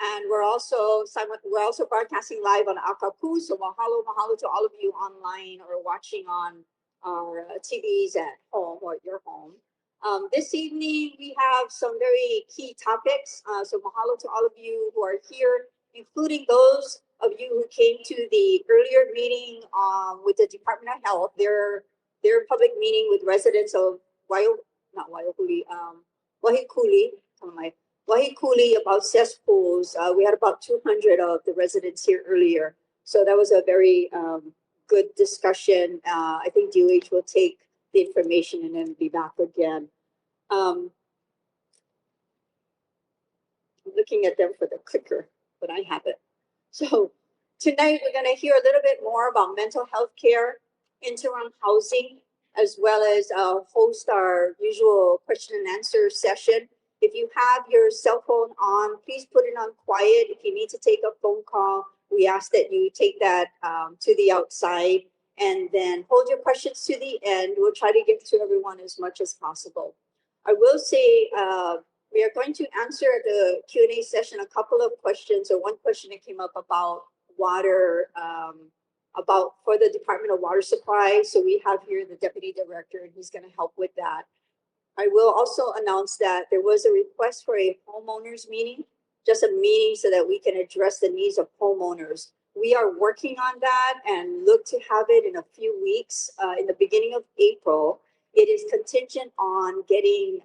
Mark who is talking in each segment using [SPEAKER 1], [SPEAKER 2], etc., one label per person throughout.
[SPEAKER 1] And we're also broadcasting live on Akapu. So mahalo to all of you online or watching on our TVs at home or at your home. This evening we have some very key topics. So mahalo to all of you who are here, including those of you who came to the earlier meeting with the Department of Health. Their public meeting with residents of not Waiokuli, Wahikuli. Wahikuli about cesspools. We had about 200 of the residents here earlier. So that was a very good discussion. I think DOH will take the information and then be back again. I'm looking at them for the clicker, but I have it. So tonight we're going to hear a little bit more about mental health care, interim housing, as well as host our usual question and answer session. If you have your cell phone on, please put it on quiet. If you need to take a phone call, we ask that you take that to the outside and then hold your questions to the end. We'll try to get to everyone as much as possible. I will say we are going to answer the Q&A session a couple of questions, or one question that came up about water, about for the Department of Water Supply. So we have here the Deputy Director, and he's going to help with that. I will also announce that there was a request for a homeowners meeting, just a meeting so that we can address the needs of homeowners. We are working on that and look to have it in a few weeks, in the beginning of April. It is contingent on getting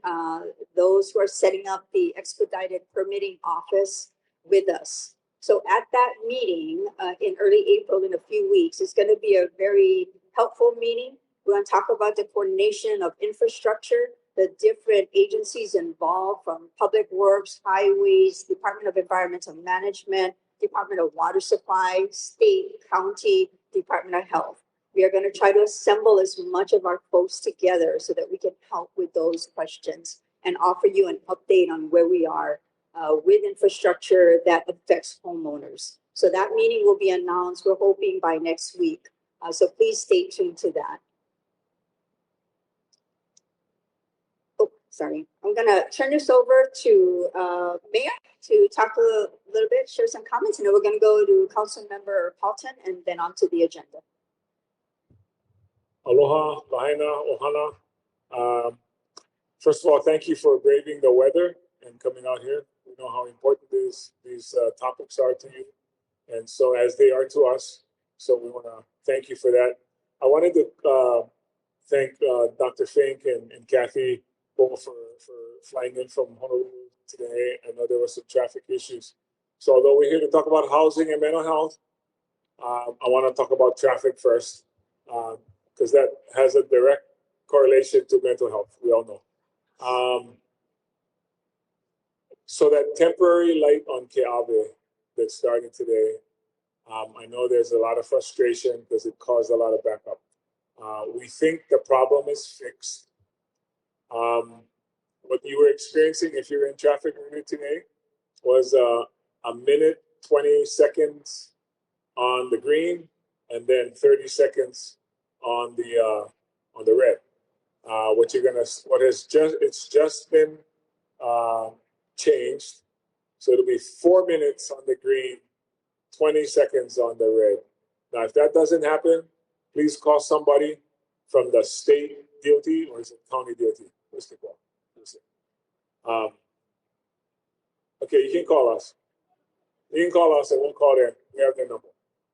[SPEAKER 1] those who are setting up the expedited permitting office with us. So at that meeting in early April, in a few weeks, it's going to be a very helpful meeting. We're going to talk about the coordination of infrastructure, the different agencies involved, from Public Works, Highways, Department of Environmental Management, Department of Water Supply, state, county, Department of Health. We are going to try to assemble as much of our folks together so that we can help with those questions and offer you an update on where we are with infrastructure that affects homeowners. So that meeting will be announced, we're hoping, by next week. So please stay tuned to that. Oh, sorry. I'm going to turn this over to Mayor to talk a little bit, share some comments, and then we're going to go to Council Member Paulton and then on to the agenda.
[SPEAKER 2] Aloha, Lahaina, Ohana. First of all, thank you for braving the weather and coming out here. We know how important these topics are to you, and so as they are to us. So we want to thank you for that. I wanted to thank Dr. Fink and Kathy both for flying in from Honolulu today. I know there were some traffic issues. So although we're here to talk about housing and mental health, I want to talk about traffic first, because that has a direct correlation to mental health, we all know. So that temporary light on Keawe that's starting today, I know there's a lot of frustration because it caused a lot of backup. We think the problem is fixed. What you were experiencing, if you're in traffic earlier today, was a minute, 20 seconds on the green, and then 30 seconds on the red. It's just been changed, so it'll be 4 minutes on the green, 20 seconds on the red. Now, if that doesn't happen, please call somebody from the state DOT, or is it county DOT? What's the call? Okay, you can call us. You can call us and we'll call them. We have their number.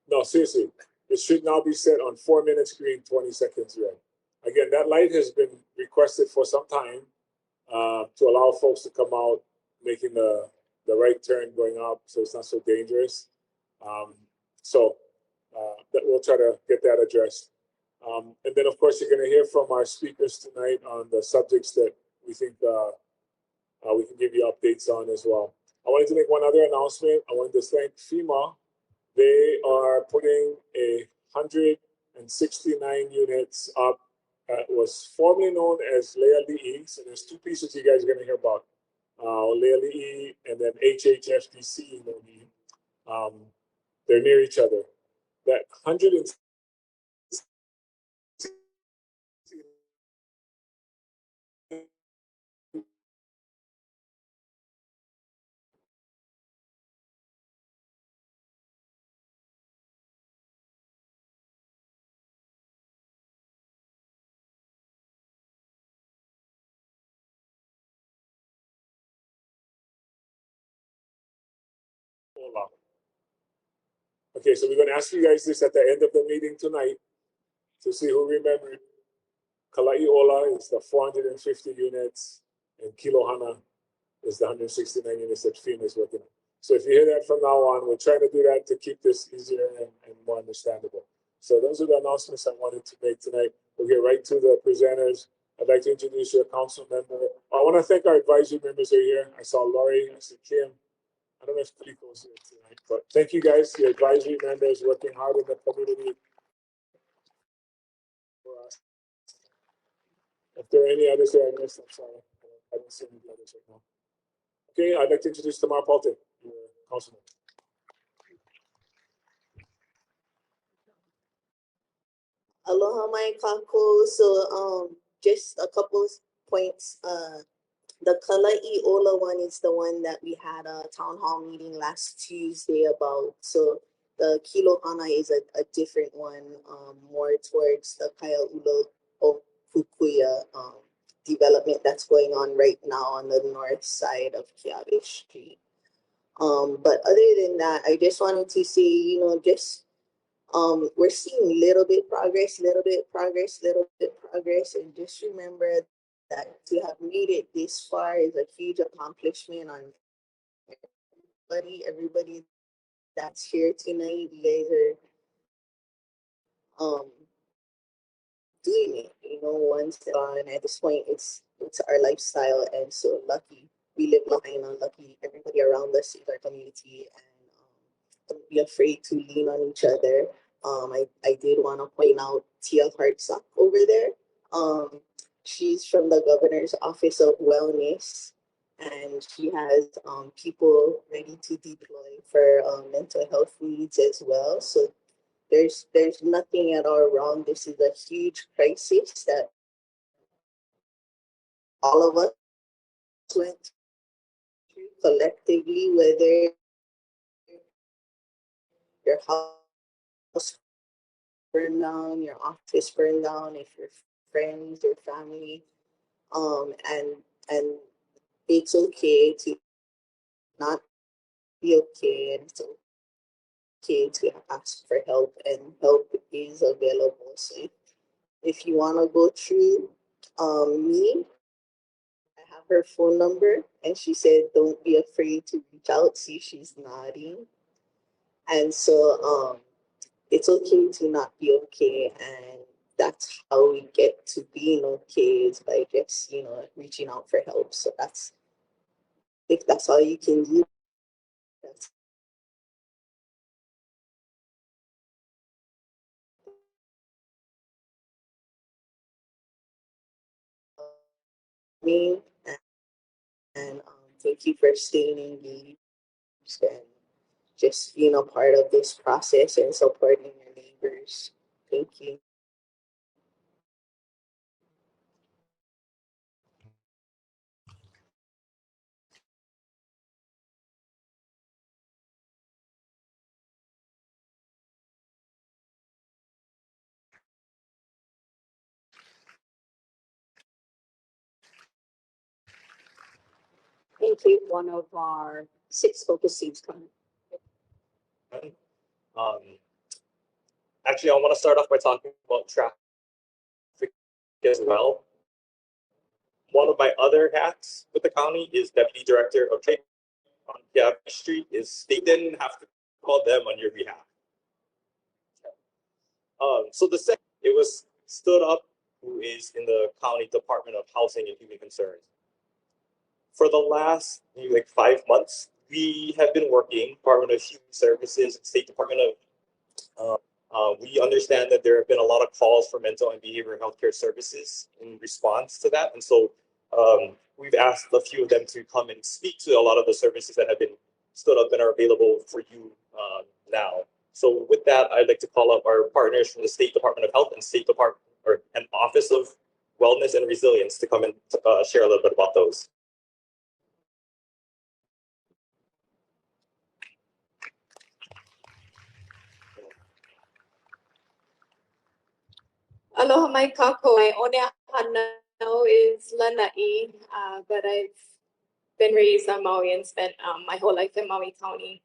[SPEAKER 2] No, seriously, it should now be set on 4 minutes green, 20 seconds red. Again, that light has been requested for some time to allow folks to come out making the right turn going up, so it's not so dangerous. That we'll try to get that addressed. And then, of course, you're going to hear from our speakers tonight on the subjects that we think we can give you updates on as well. I wanted to make one other announcement. I wanted to thank FEMA. They are putting 169 units up. Was formerly known as Lea Li'i. So there's two pieces you guys are going to hear about. Lea Li'i and then HHFDC. They're near each other. That 100 Okay, so we're going to ask you guys this at the end of the meeting tonight to see who remembered. Kalai Ola is the 450 units, and Kilohana is the 169 units that FEMA is working on. So if you hear that from now on, we're trying to do that to keep this easier and more understandable. So those are the announcements I wanted to make tonight. We'll get right to the presenters. I'd like to introduce your council member. I want to thank our advisory members who are here. I saw Laurie, I see Kim. I don't know if Rico's here tonight, but thank you guys, your advisory members working hard in the community for us. If there are any others that I missed, I'm sorry. I don't see any others right now. Okay, I'd like to introduce Tamar Paulton, your councilman.
[SPEAKER 3] Aloha mai kako. So just a couple points. The Kala'i Ola one is the one that we had a town hall meeting last Tuesday about. So the Kilohana is a different one, more towards the Kaia'ula o Kukuya development that's going on right now on the north side of Keawe Street. But other than that, I just wanted to say, we're seeing little bit progress, and just remember that to have made it this far is a huge accomplishment on everybody that's here tonight. You guys are doing it, once and at this point it's our lifestyle, and so lucky we live Lahaina, lucky everybody around us is our community, and don't be afraid to lean on each other. I did want to point out Tia Hartsock over there. She's from the governor's office of wellness, and she has people ready to deploy for mental health needs as well. So there's nothing at all wrong. This is a huge crisis that all of us went through collectively, whether your house burned down, your office burned down, if your friends or family, and it's okay to not be okay, and it's okay to ask for help, and help is available. So if you want to go through me, I have her phone number, and she said don't be afraid to reach out. See, she's nodding. And so it's okay to not be okay, and that's how we get to being okay, is by just reaching out for help. So that's, if that's all you can do, that's me. And thank you for staying engaged and just being a part of this process and supporting your neighbors. Thank you.
[SPEAKER 1] Thank you. One of our 6 focus teams coming.
[SPEAKER 4] Um, Actually, I want to start off by talking about traffic as well. One of my other hats with the county is Deputy Director of Trade on Keawe Street. They didn't have to call them on your behalf. So the second, it was stood up, who is in the County Department of Housing and Human Concerns. For the last like 5 months, we have been working Department of Human Services, State Department of we understand that there have been a lot of calls for mental and behavioral healthcare services in response to that. And so we've asked a few of them to come and speak to a lot of the services that have been stood up and are available for you now. So with that, I'd like to call up our partners from the State Department of Health and State Department and Office of Wellness and Resilience to come and share a little bit about those.
[SPEAKER 1] Aloha mai kako. My onea hanau is Lanai, but I've been raised on Maui and spent my whole life in Maui County.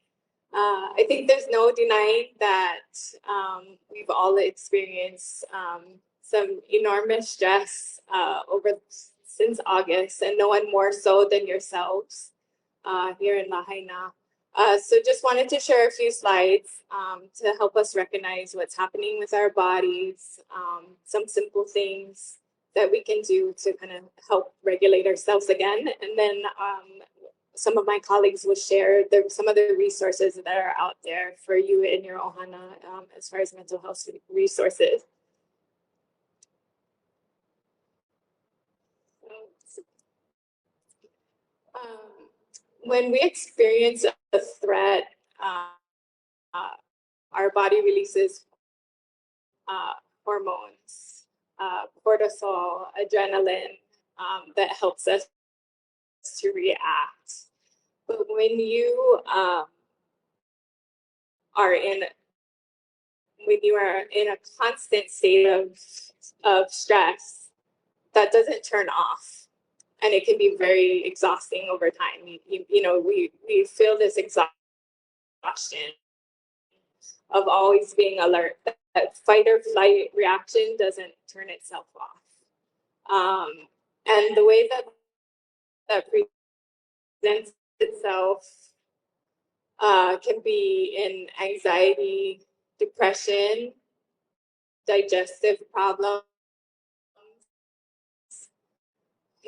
[SPEAKER 5] I think there's no denying that we've all experienced some enormous stress over since August, and no one more so than yourselves here in Lahaina. So just wanted to share a few slides to help us recognize what's happening with our bodies, some simple things that we can do to kind of help regulate ourselves again. And then some of my colleagues will share some of the resources that are out there for you in your ohana as far as mental health resources. When we experience a threat, our body releases hormones, cortisol, adrenaline, that helps us to react. But when you are in a constant state of stress, that doesn't turn off, and it can be very exhausting over time. We feel this exhaustion of always being alert. That fight or flight reaction doesn't turn itself off. And the way that presents itself can be in anxiety, depression, digestive problems,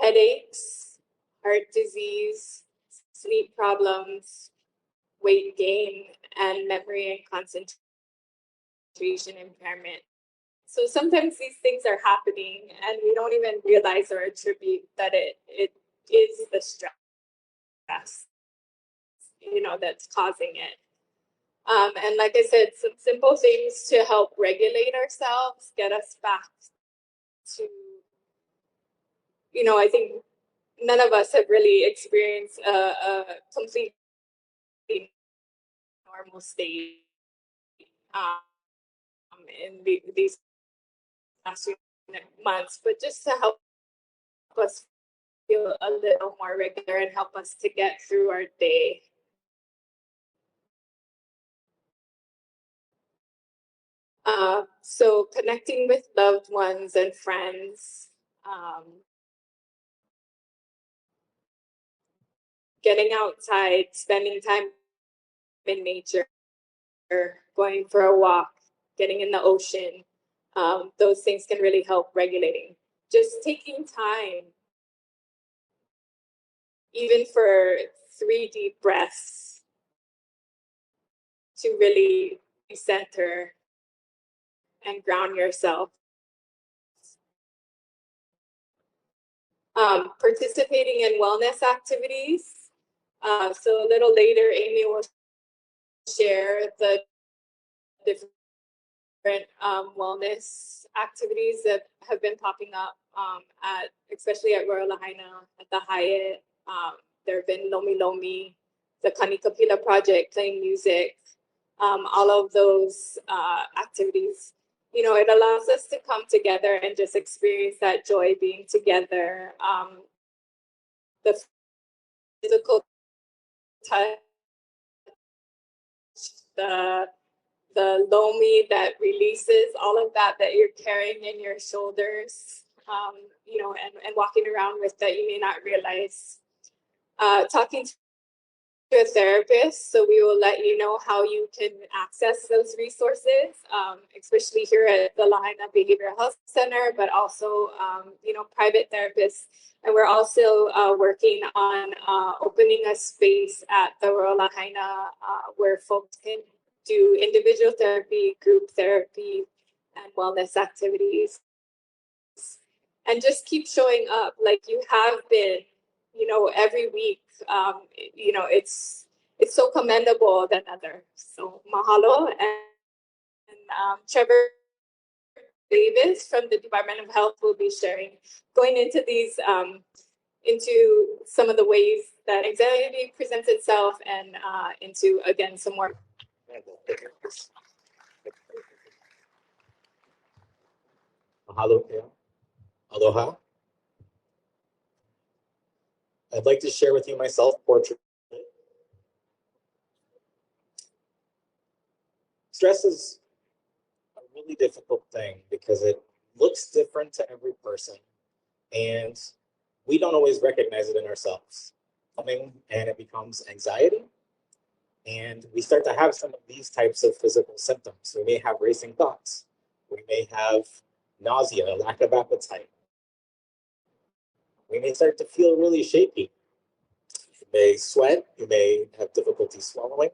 [SPEAKER 5] headaches, heart disease, sleep problems, weight gain, and memory and concentration impairment. So sometimes these things are happening and we don't even realize or attribute that it is the stress, that's causing it. And like I said, some simple things to help regulate ourselves, get us back to, I think none of us have really experienced a complete normal state in these last few months, but just to help us feel a little more regular and help us to get through our day. So connecting with loved ones and friends, getting outside, spending time in nature, going for a walk, getting in the ocean, those things can really help regulating. Just taking time, even for 3 deep breaths, to really center and ground yourself. Participating in wellness activities. So a little later, Amy will share the different wellness activities that have been popping up especially at Royal Lahaina, at the Hyatt. There have been Lomi Lomi, the Kanikapila Project, playing music, all of those activities. It allows us to come together and just experience that joy being together. The physical touch, the lomi that releases all of that you're carrying in your shoulders, and walking around with that you may not realize. Talking to a therapist, so we will let you know how you can access those resources, especially here at the Lahaina Behavioral Health Center, but also, private therapists. And we're also working on opening a space at the Royal Lahaina where folks can do individual therapy, group therapy, and wellness activities. And just keep showing up like you have been, every week. It's so commendable than others. So mahalo. And Trevor Davis from the Department of Health will be going into these, into some of the ways that anxiety presents itself, and into, again, some more.
[SPEAKER 4] Mahalo, Kea. Aloha. I'd like to share with you my self-portrait. stress is a really difficult thing because it looks different to every person, and we don't always recognize it in ourselves. And it becomes anxiety, and we start to have some of these types of physical symptoms. We may have racing thoughts. We may have nausea, lack of appetite. We may start to feel really shaky. You may sweat. You may have difficulty swallowing.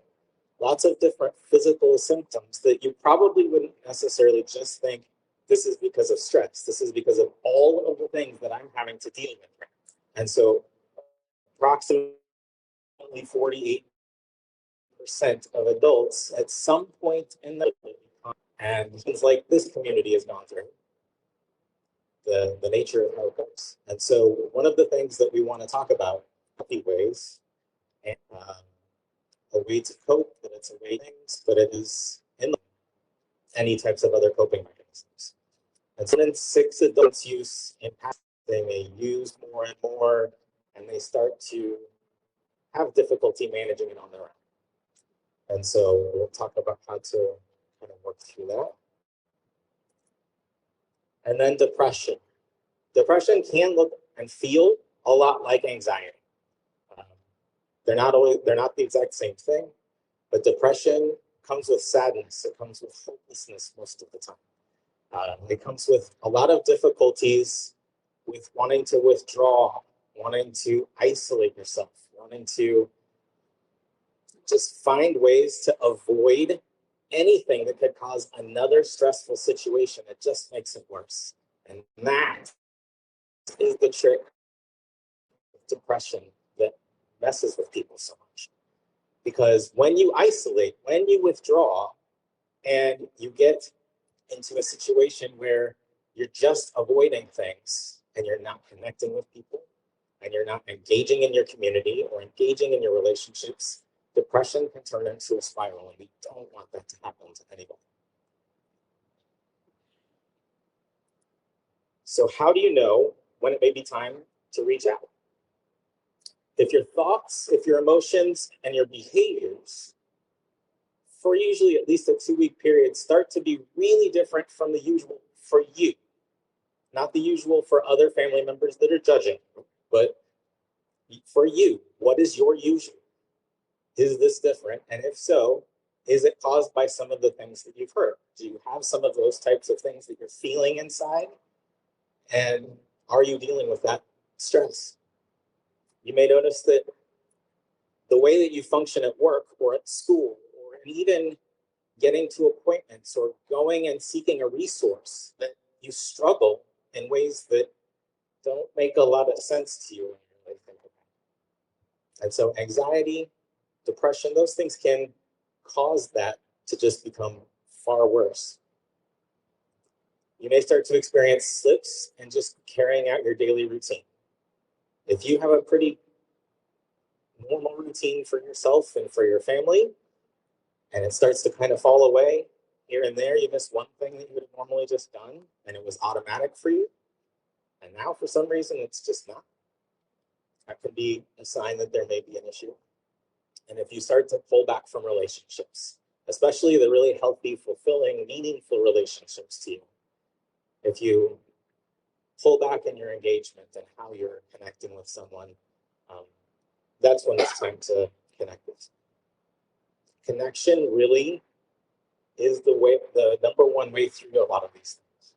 [SPEAKER 4] Lots of different physical symptoms that you probably wouldn't necessarily just think this is because of stress. This is because of all of the things that I'm having to deal with. And so approximately 48% of adults at some point in their life, and things like this community has gone through, the nature of how it goes. And so one of the things that we want to talk about, healthy ways, and a way to cope, that it's a way things, but it is in any types of other coping mechanisms. And so then 6 adults use in past, they may use more and more, and they start to have difficulty managing it on their own. And so we'll talk about how to kind of work through that. And then depression. Depression can look and feel a lot like anxiety. They're not the exact same thing, but depression comes with sadness. It comes with hopelessness most of the time. It comes with a lot of difficulties with wanting to withdraw, wanting to isolate yourself, wanting to just find ways to avoid anything that could cause another stressful situation. It just makes it worse. And that is the trick of depression that messes with people so much. Because when you isolate, when you withdraw, and you get into a situation where you're just avoiding things and you're not connecting with people and you're not engaging in your community or engaging in your relationships, depression can turn into a spiral, and we don't want that to happen to anybody. So how do you know when it may be time to reach out? If your thoughts, if your emotions, and your behaviors for usually at least a 2-week period start to be really different from the usual for you, not the usual for other family members that are judging, but for you, what is your usual? Is this different? And if so, is it caused by some of the things that you've heard? Do you have some of those types of things that you're feeling inside? And are you dealing with that stress? You may notice that the way that you function at work or at school, or even getting to appointments or going and seeking a resource, that you struggle in ways that don't make a lot of sense to you when you really think about it. And so anxiety, depression, those things can cause that to just become far worse. You may start to experience slips in just carrying out your daily routine. If you have a pretty normal routine for yourself and for your family, and it starts to kind of fall away here and there, you miss one thing that you would have normally just done, and it was automatic for you, and now for some reason it's just not. That could be a sign that there may be an issue. And if you start to pull back from relationships, especially the really healthy, fulfilling, meaningful relationships to you, if you pull back in your engagement and how you're connecting with someone, that's when it's time to connect with. Connection really is the number one way through a lot of these things.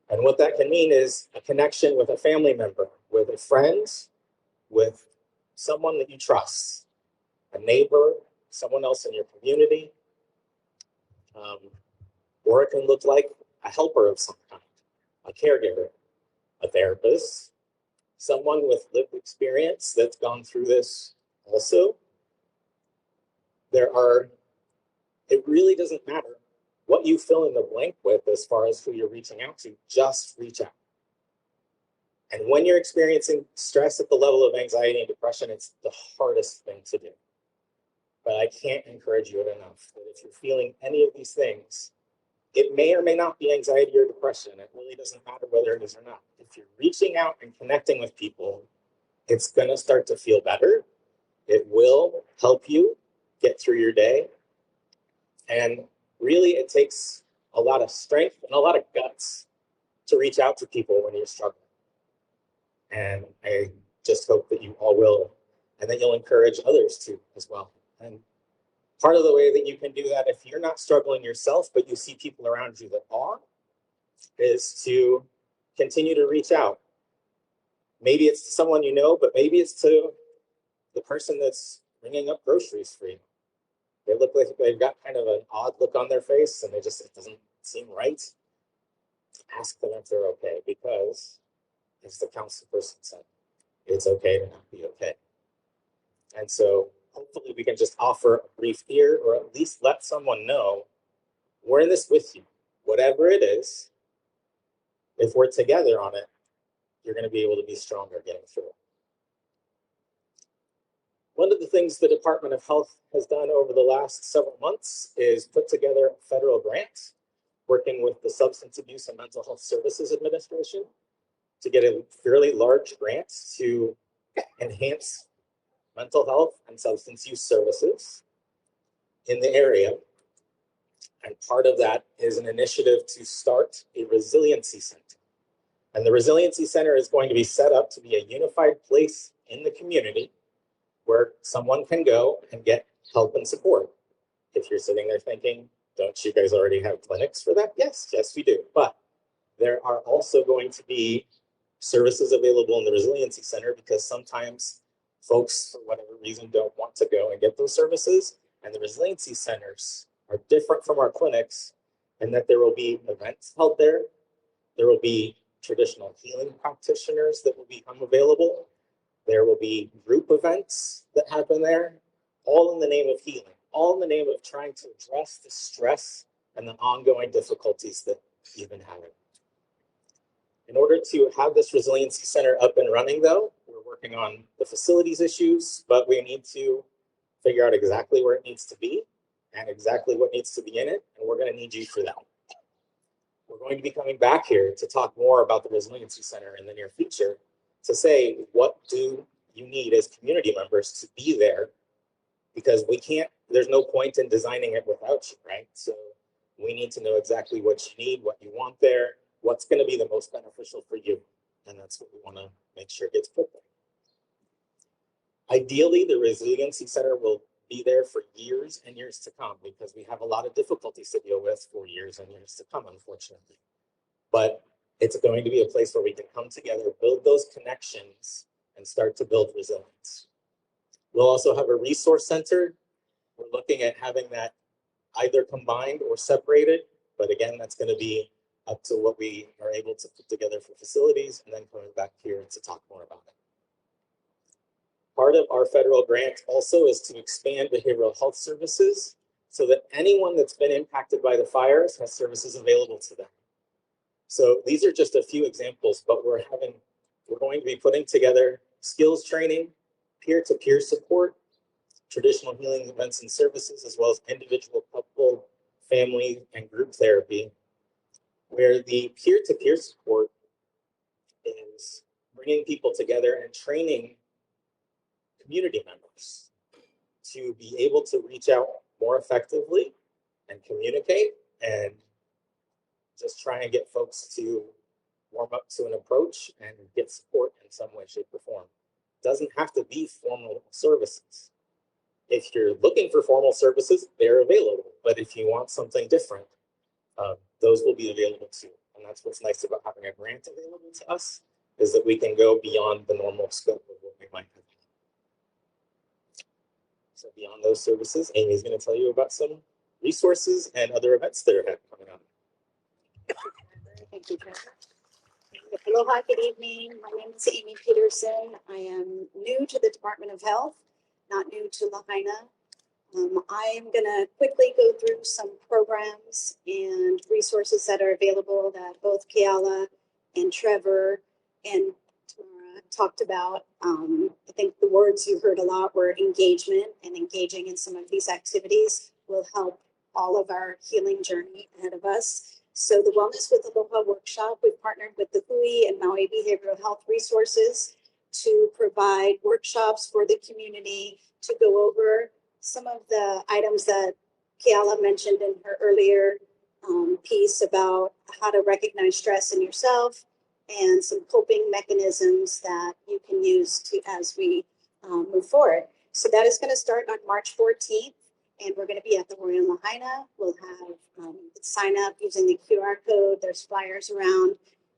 [SPEAKER 4] And what that can mean is a connection with a family member, with a friend, with someone that you trust, a neighbor, someone else in your community, or it can look like a helper of some kind, a caregiver, a therapist, someone with lived experience that's gone through this also. It really doesn't matter what you fill in the blank with as far as who you're reaching out to, just reach out. And when you're experiencing stress at the level of anxiety and depression, it's the hardest thing to do. But I can't encourage you enough that if you're feeling any of these things, it may or may not be anxiety or depression. It really doesn't matter whether it is or not. If you're reaching out and connecting with people, it's going to start to feel better. It will help you get through your day. And really it takes a lot of strength and a lot of guts to reach out to people when you're struggling. And I just hope that you all will, and that you'll encourage others to as well. And part of the way that you can do that, if you're not struggling yourself, but you see people around you that are, is to continue to reach out. Maybe it's to someone you know, but maybe it's to the person that's ringing up groceries for you. They look like they've got kind of an odd look on their face and it doesn't seem right. Ask them if they're okay, because as the council person said, it's okay to not be okay. And so hopefully we can just offer a brief ear, or at least let someone know we're in this with you. Whatever it is, if we're together on it, you're going to be able to be stronger getting through it. One of the things the Department of Health has done over the last several months is put together a federal grant working with the Substance Abuse and Mental Health Services Administration to get a fairly large grant to enhance mental health and substance use services in the area. And part of that is an initiative to start a resiliency center. And the resiliency center is going to be set up to be a unified place in the community where someone can go and get help and support. If you're sitting there thinking, don't you guys already have clinics for that? Yes, we do. But there are also going to be services available in the resiliency center, because sometimes folks, for whatever reason, don't want to go and get those services. And the resiliency centers are different from our clinics in that there will be events held there. There will be traditional healing practitioners that will become available. There will be group events that happen there, all in the name of healing, all in the name of trying to address the stress and the ongoing difficulties that you've been having. In order to have this resiliency center up and running, though, we're working on the facilities issues, but we need to figure out exactly where it needs to be and exactly what needs to be in it, and we're going to need you for that. We're going to be coming back here to talk more about the resiliency center in the near future, to say, what do you need as community members to be there? Because there's no point in designing it without you, right? So we need to know exactly what you need, what you want there, what's going to be the most beneficial for you. And that's what we want to make sure gets put there. Ideally, the resiliency center will be there for years and years to come, because we have a lot of difficulties to deal with for years and years to come, unfortunately. But it's going to be a place where we can come together, build those connections, and start to build resilience. We'll also have a resource center. We're looking at having that either combined or separated, but again, that's going to be up to what we are able to put together for facilities, and then coming back here to talk more about it. Part of our federal grant also is to expand behavioral health services so that anyone that's been impacted by the fires has services available to them. So these are just a few examples, but we're going to be putting together skills training, peer-to-peer support, traditional healing events and services, as well as individual, couple, family, and group therapy, where the peer-to-peer support is bringing people together and training community members to be able to reach out more effectively and communicate, and just try and get folks to warm up to an approach and get support in some way, shape, or form. It doesn't have to be formal services. If you're looking for formal services, they're available. But if you want something different, those will be available too. And that's what's nice about having a grant available to us, is that we can go beyond the normal scope of what we might have. So beyond those services, Amy's going to tell you about some resources and other events that are coming up.
[SPEAKER 1] Thank you, Trevor. Aloha, good evening. My name is Amy Peterson. I am new to the Department of Health, not new to Lahaina. I'm going to quickly go through some programs and resources that are available that both Keala and Trevor and Tamara talked about. I think the words you heard a lot were engagement, and engaging in some of these activities will help all of our healing journey ahead of us. So the Wellness with Aloha workshop, we've partnered with the Hui and Maui Behavioral Health Resources to provide workshops for the community to go over some of the items that Kiala mentioned in her earlier piece about how to recognize stress in yourself and some coping mechanisms that you can use to as we move forward. So that is going to start on March 14th, and we're going to be at the Royal Lahaina. We'll have sign up using the QR code. There's flyers around,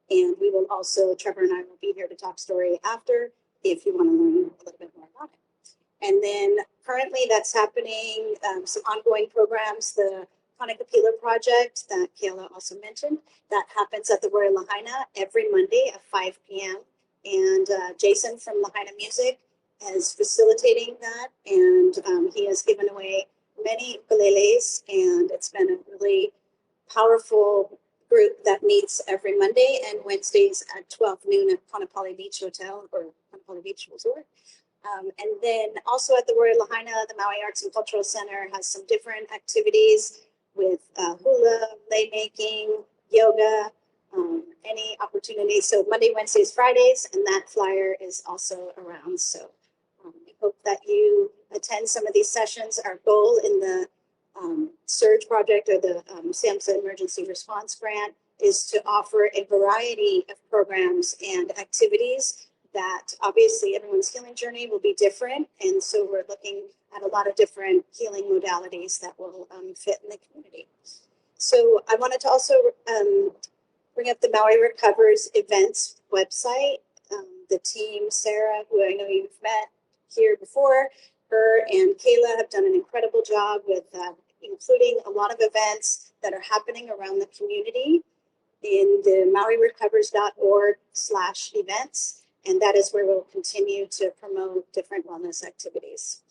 [SPEAKER 1] and we will also, Trevor and I will be here to talk story after if you want to learn a little bit more about it. And then currently that's happening, some ongoing programs, the Kanakapila project that Kayla also mentioned, that happens at the Royal Lahaina every Monday at 5 p.m. And Jason from Lahaina Music is facilitating that, and he has given away many ukuleles, and it's been a really powerful group that meets every Monday and Wednesdays at 12 noon at Kaanapali Beach Hotel or Kaanapali Beach Resort. And then also at the Royal Lahaina, the Maui Arts and Cultural Center has some different activities with hula, play making, yoga, any opportunity. So Monday, Wednesdays, Fridays, and that flyer is also around. So we hope that you attend some of these sessions. Our goal in the SURGE project or the SAMHSA Emergency Response Grant is to offer a variety of programs and activities that obviously everyone's healing journey will be different. And so we're looking at a lot of different healing modalities that will fit in the community. So I wanted to also bring up the Maui Recovers events website. The team, Sarah, who I know you've met here before, her and Kayla have done an incredible job with including a lot of events that are happening around the community in the mauirecovers.org/events. And that is where we'll continue to promote different wellness activities.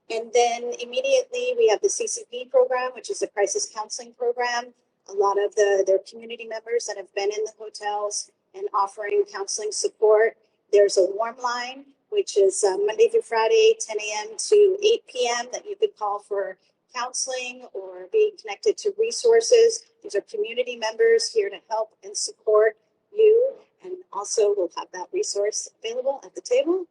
[SPEAKER 1] And then immediately we have the CCP program, which is a crisis counseling program. A lot of their community members that have been in the hotels and offering counseling support. There's a warm line, which is Monday through Friday, 10 a.m. to 8 p.m. that you could call for counseling or being connected to resources. These are community members here to help and support you. And also we'll have that resource available at the table.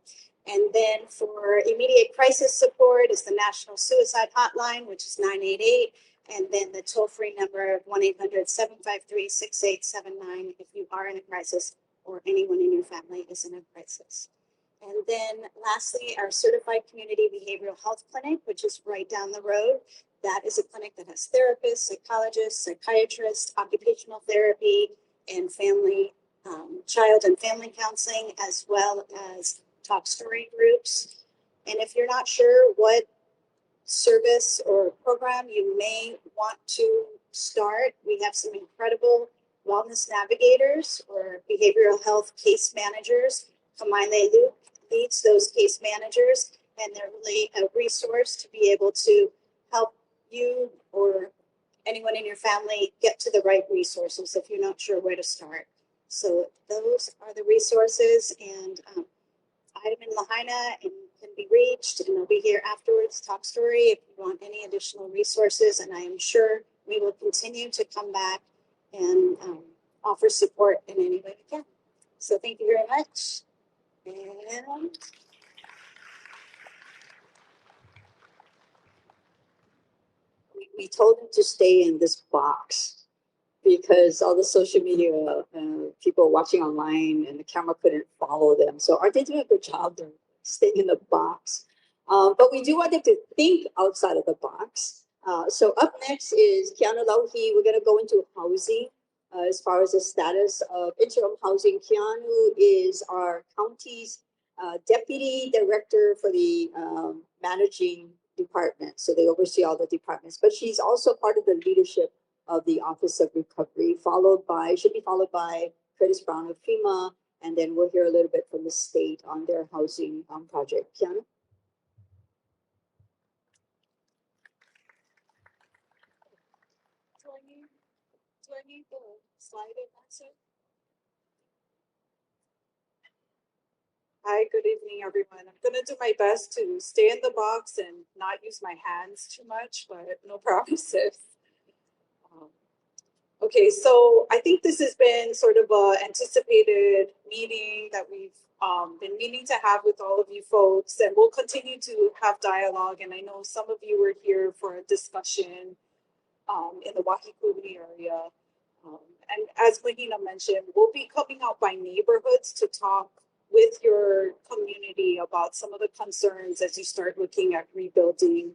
[SPEAKER 1] And then for immediate crisis support is the National Suicide Hotline, which is 988. And then the toll-free number of 1-800-753-6879 if you are in a crisis or anyone in your family is in a crisis. And then lastly, our certified community behavioral health clinic, which is right down the road. That is a clinic that has therapists, psychologists, psychiatrists, occupational therapy, and family, child and family counseling, as well as talk story groups. And if you're not sure what service or program you may want to start, we have some incredible wellness navigators or behavioral health case managers. Kamaile Luke leads those case managers, and they're really a resource to be able to help you or anyone in your family get to the right resources if you're not sure where to start. So those are the resources, and I'm in Lahaina and can be reached, and I'll be here afterwards, talk story, if you want any additional resources, and I am sure we will continue to come back and offer support in any way we can. So thank you very much. And we told him to stay in this box because all the social media people watching online and the camera couldn't follow them. So are they doing a good job? They're staying in the box. But we do want them to think outside of the box. So up next is Keanu Lauhi. We're going to go into housing as far as the status of interim housing. Keanu is our county's deputy director for the managing department. So they oversee all the departments, but she's also part of the leadership of the Office of Recovery, should be followed by Curtis Brown of FEMA, and then we'll hear a little bit from the state on their housing project. Kiana?
[SPEAKER 5] Do I need the slide in answer?
[SPEAKER 6] Hi, good evening, everyone. I'm going to do my best to stay in the box and not use my hands too much, but no promises. Okay, so I think this has been sort of an anticipated meeting that we've been meaning to have with all of you folks, and we'll continue to have dialogue. And I know some of you were here for a discussion in the Wahikumi area. And as Mahina mentioned, we'll be coming out by neighborhoods to talk with your community about some of the concerns as you start looking at rebuilding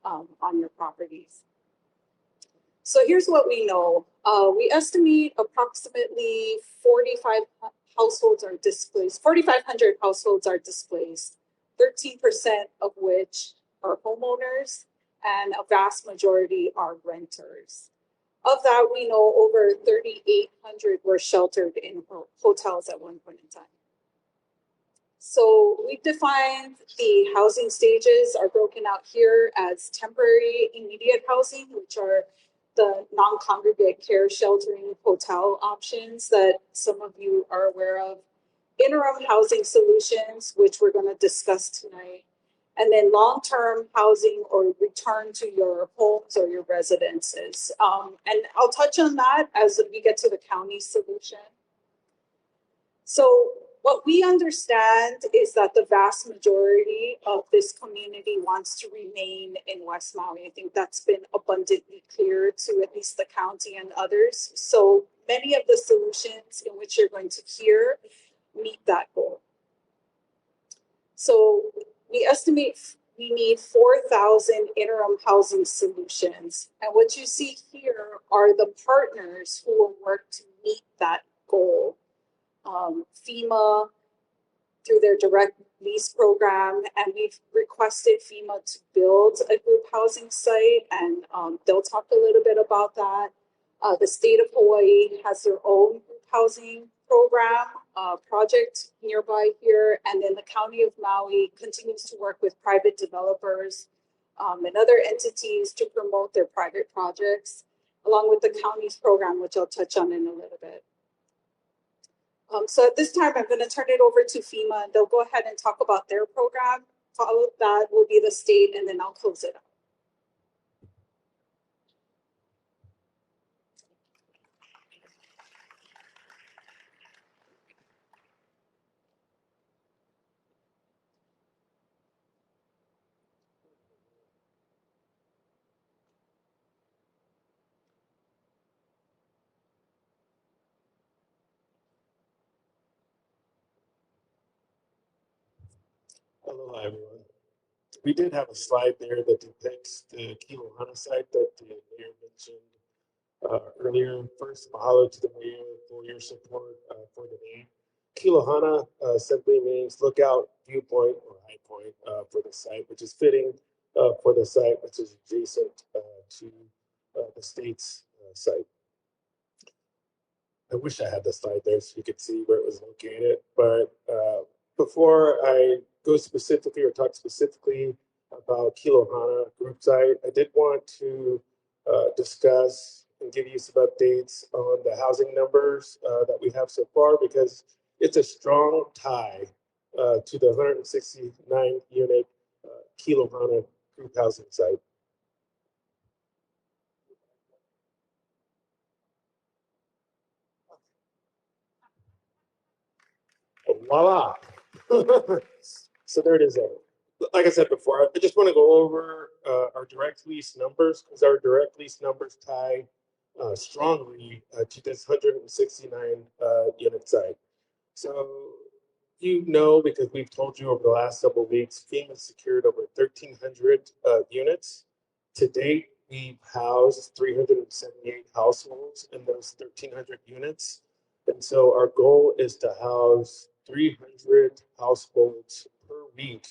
[SPEAKER 6] on your properties. So here's what we know. We estimate approximately 45 households are displaced, 4,500 households are displaced, 13% of which are homeowners, and a vast majority are renters. Of that, we know over 3,800 were sheltered in hotels at one point in time. So we've defined the housing stages are broken out here as temporary immediate housing, which are the non-congregate care sheltering hotel options that some of you are aware of, interim housing solutions, which we're going to discuss tonight, and then long-term housing or return to your homes or your residences. And I'll touch on that as we get to the county solution. So what we understand is that the vast majority of this community wants to remain in West Maui. I think that's been abundantly clear to at least the county and others. So many of the solutions in which you're going to hear meet that goal. So we estimate we need 4,000 interim housing solutions. And what you see here are the partners who will work to meet that goal. FEMA through their direct lease program, and we've requested FEMA to build a group housing site, and they'll talk a little bit about that. The state of Hawaii has their own group housing program project nearby here, and then the county of Maui continues to work with private developers and other entities to promote their private projects, along with the county's program, which I'll touch on in a little bit. So at this time, I'm going to turn it over to FEMA, and they'll go ahead and talk about their program. Followed that will be the state, and then I'll close it up.
[SPEAKER 7] Aloha, everyone. We did have a slide there that depicts the Kilohana site that the mayor mentioned earlier. First, mahalo to the mayor for your support for the name. Kilohana simply means lookout, viewpoint, or high point for the site, which is fitting for the site, which is adjacent to the state's site. I wish I had the slide there so you could see where it was located. But before I go specifically or talk specifically about Kilohana group site, I did want to discuss and give you some updates on the housing numbers that we have so far, because it's a strong tie to the 169 unit Kilohana group housing site. Voila. So there it is. Like I said before, I just want to go over our direct lease numbers, because our direct lease numbers tie strongly to this 169 unit site. So you know, because we've told you over the last several weeks, FEMA secured over 1,300 units. To date, we've housed 378 households in those 1,300 units. And so our goal is to house 300 households per week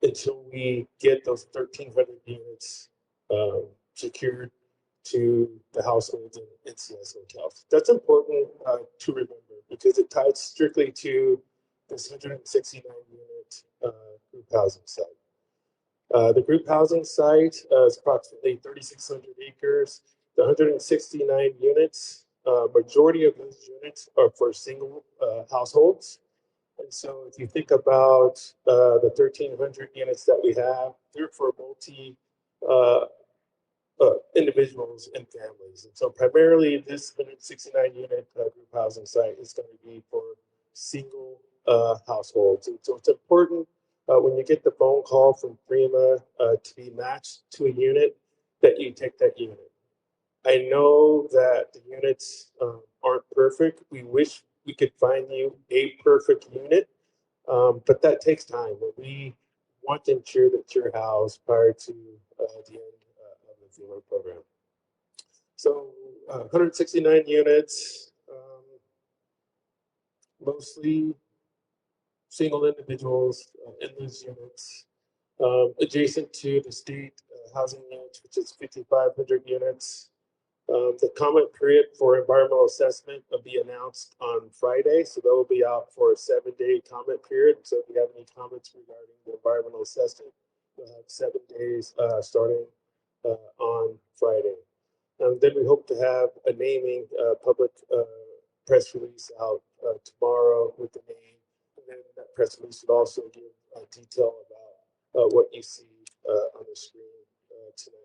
[SPEAKER 7] until we get those 1,300 units secured to the households in NCS locales. That's important to remember, because it ties strictly to this 169 unit group housing site. The group housing site is approximately 3,600 acres. The 169 units, majority of those units are for single households. And so if you think about the 1,300 units that we have, they're for multi individuals and families. And so primarily this 169 unit group housing site is going to be for single households. And so it's important when you get the phone call from FEMA to be matched to a unit, that you take that unit. I know that the units aren't perfect. We wish we could find you a perfect unit, but that takes time. We want to ensure that you're housed prior to the end of the FEMA program. So 169 units, mostly single individuals in those units, adjacent to the state housing units, which is 5,500 units. The comment period for environmental assessment will be announced on Friday, so that will be out for a 7-day comment period. So if you have any comments regarding the environmental assessment, you'll have 7 days starting on Friday. Then we hope to have a naming public press release out tomorrow with the name, and then that press release would also give detail about what you see on the screen tonight.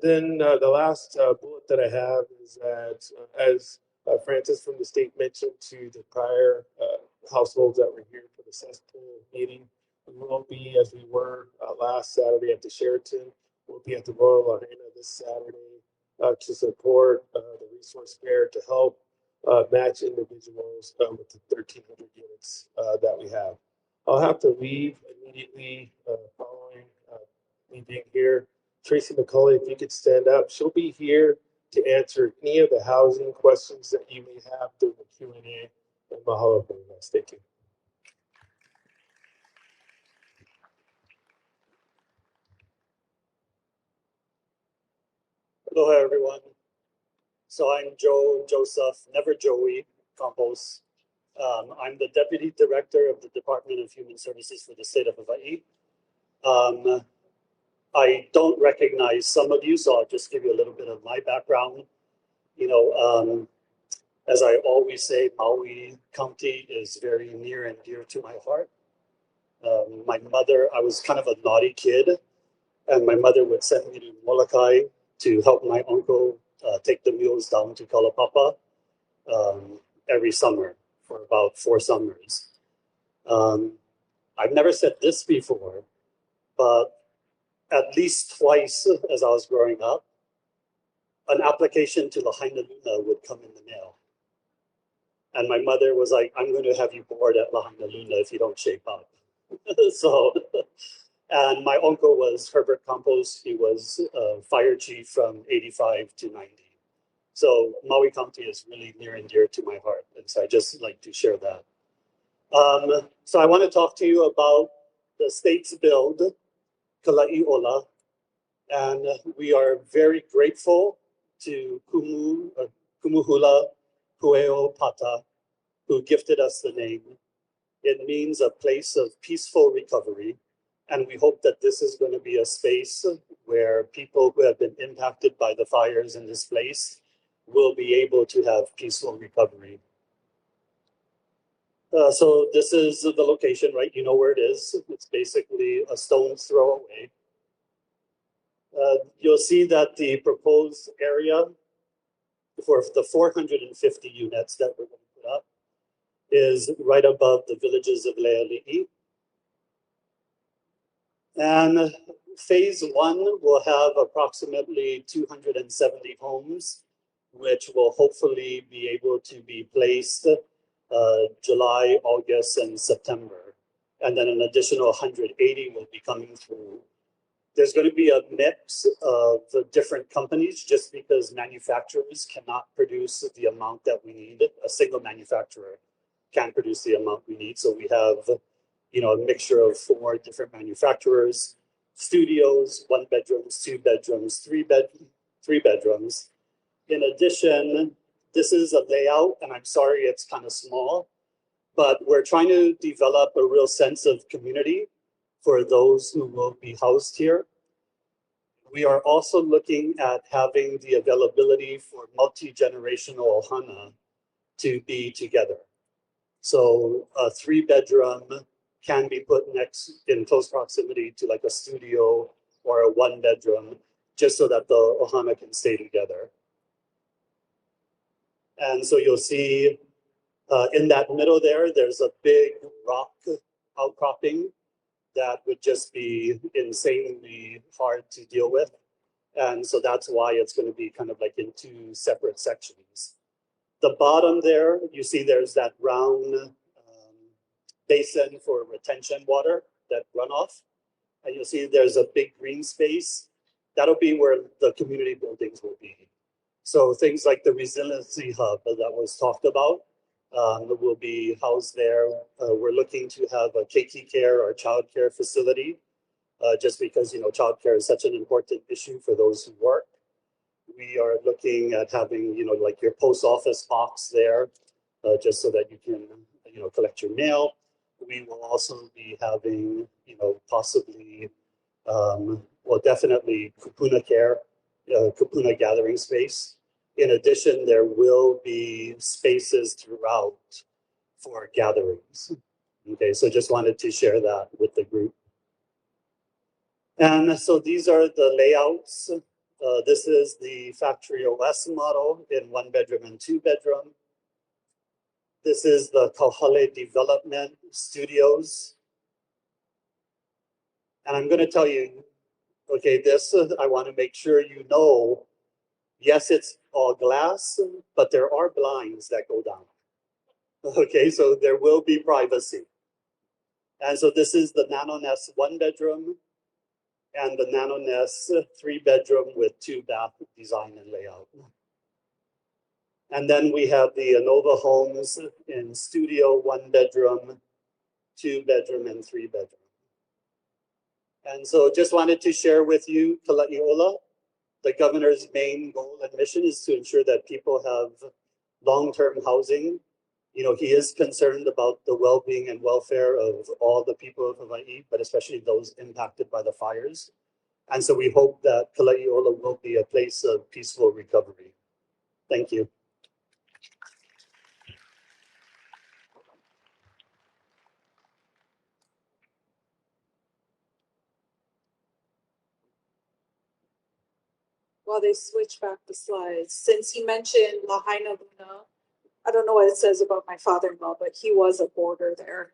[SPEAKER 7] Then the last bullet that I have is that, as Francis from the state mentioned to the prior households that were here for the cesspool meeting, we will be, as we were last Saturday at the Sheraton, we'll be at the Royal Lahaina this Saturday to support the resource fair to help match individuals with the 1,300 units that we have. I'll have to leave immediately following me being here. Tracy McCauley, if you could stand up, she'll be here to answer any of the housing questions that you may have during the Q&A. And mahalo very much. Thank you.
[SPEAKER 8] Aloha, everyone. So I'm Joseph, never Joey Campos. I'm the Deputy Director of the Department of Human Services for the state of Hawaii. I don't recognize some of you, so I'll just give you a little bit of my background. You know, as I always say, Maui County is very near and dear to my heart. My mother, I was kind of a naughty kid, and my mother would send me to Molokai to help my uncle take the mules down to Kalapapa every summer for about 4 summers. I've never said this before, but at least twice as I was growing up, an application to Lahaina Luna would come in the mail. And my mother was like, I'm going to have you board at Lahaina Luna if you don't shape up. So, and my uncle was Herbert Campos. He was fire chief from 85 to 90. So Maui County is really near and dear to my heart. And so I just like to share that. So I want to talk to you about the state's build, Kala'i Ola. And we are very grateful to Kumuhula Pueo Pata, who gifted us the name. It means a place of peaceful recovery. And we hope that this is going to be a space where people who have been impacted by the fires in this place will be able to have peaceful recovery. So this is the location, right? You know where it is. It's basically a stone's throw away. You'll see that the proposed area for the 450 units that we're going to put up is right above the villages of Leali'i. And phase 1 will have approximately 270 homes, which will hopefully be able to be placed July, August, and September. And then an additional 180 will be coming through. There's going to be a mix of the different companies just because manufacturers cannot produce the amount that we need. A single manufacturer can't produce the amount we need. So we have, you know, a mixture of 4 different manufacturers, studios, 1 bedrooms, 2 bedrooms, 3 bedrooms. In addition, this is a layout, and I'm sorry it's kind of small, but we're trying to develop a real sense of community for those who will be housed here. We are also looking at having the availability for multi-generational ohana to be together. So a 3-bedroom can be put next in close proximity to like a studio or a 1-bedroom, just so that the ohana can stay together. And so you'll see in that middle there, there's a big rock outcropping that would just be insanely hard to deal with. And so that's why it's going to be kind of like in two separate sections. The bottom there, you see there's that round basin for retention water, that runoff. And you'll see there's a big green space. That'll be where the community buildings will be. So things like the resiliency hub that was talked about will be housed there. We're looking to have a KT care or child care facility, just because, you know, child care is such an important issue for those who work. We are looking at having, you know, like your post office box there, just so that you can, you know, collect your mail. We will also be having, you know, possibly, well, definitely kupuna care, kupuna gathering space. In addition, there will be spaces throughout for gatherings. Okay, so just wanted to share that with the group. And so these are the layouts. This is the factory OS model in 1 bedroom and 2 bedroom. This is the Kauhale Development Studios. And I'm going to tell you, okay, this, I want to make sure you know, yes, it's all glass, but there are blinds that go down. Okay, so there will be privacy. And so this is the Nano Nest 1 bedroom and the Nano Nest 3 bedroom with 2 bath design and layout. And then we have the Anova homes in studio 1 bedroom, 2 bedroom, and 3 bedroom. And so just wanted to share with you, Kala'iola, the governor's main goal and mission is to ensure that people have long-term housing. You know, he is concerned about the well-being and welfare of all the people of Hawaii, but especially those impacted by the fires. And so we hope that Kala'iola will be a place of peaceful recovery. Thank you.
[SPEAKER 6] While they switch back the slides, since he mentioned Lahaina Luna, I don't know what it says about my father-in-law, but he was a boarder there.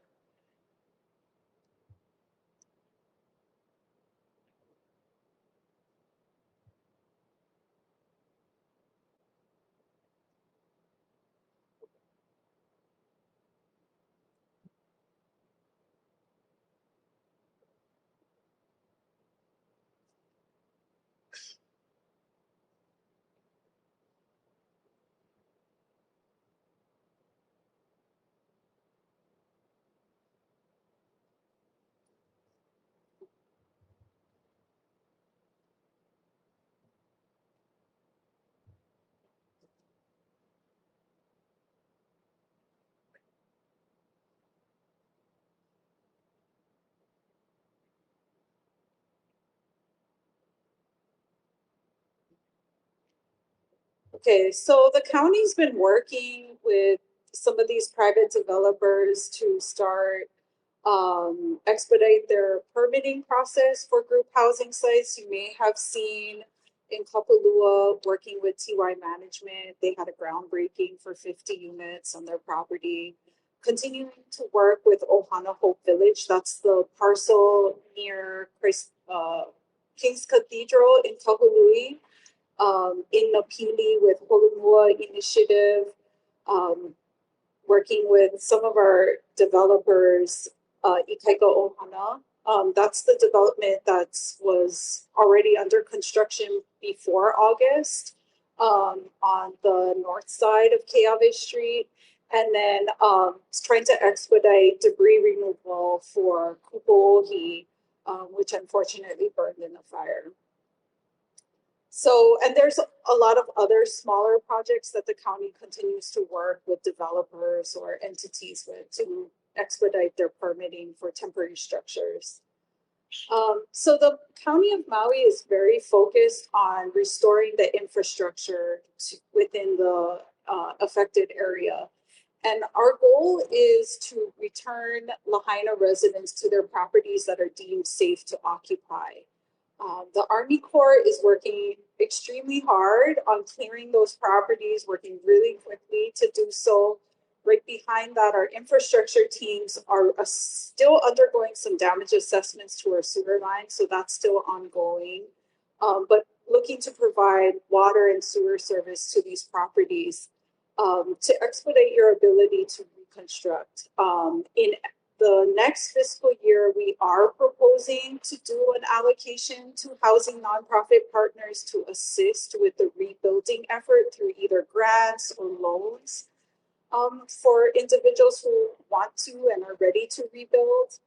[SPEAKER 6] Okay, so the county's been working with some of these private developers to start expedite their permitting process for group housing sites. You may have seen in Kapalua working with TY Management, they had a groundbreaking for 50 units on their property. Continuing to work with Ohana Hope Village, that's the parcel near King's Cathedral in Kahului. In Napili with Holomua Initiative, working with some of our developers, Ikaika Ohana. That's the development that was already under construction before August on the north side of Keawe Street. And then trying to expedite debris removal for Kupohi, which unfortunately burned in the fire. So, and there's a lot of other smaller projects that the county continues to work with developers or entities with to expedite their permitting for temporary structures. So the county of Maui is very focused on restoring the infrastructure within the affected area. And our goal is to return Lahaina residents to their properties that are deemed safe to occupy. The Army Corps is working extremely hard on clearing those properties, working really quickly to do so. right behind that, our infrastructure teams are still undergoing some damage assessments to our sewer line, so that's still ongoing. But looking to provide water and sewer service to these properties to expedite your ability to reconstruct. In the next fiscal year, we are proposing to do an allocation to housing nonprofit partners to assist with the rebuilding effort through either grants or loans for individuals who want to and are ready to rebuild.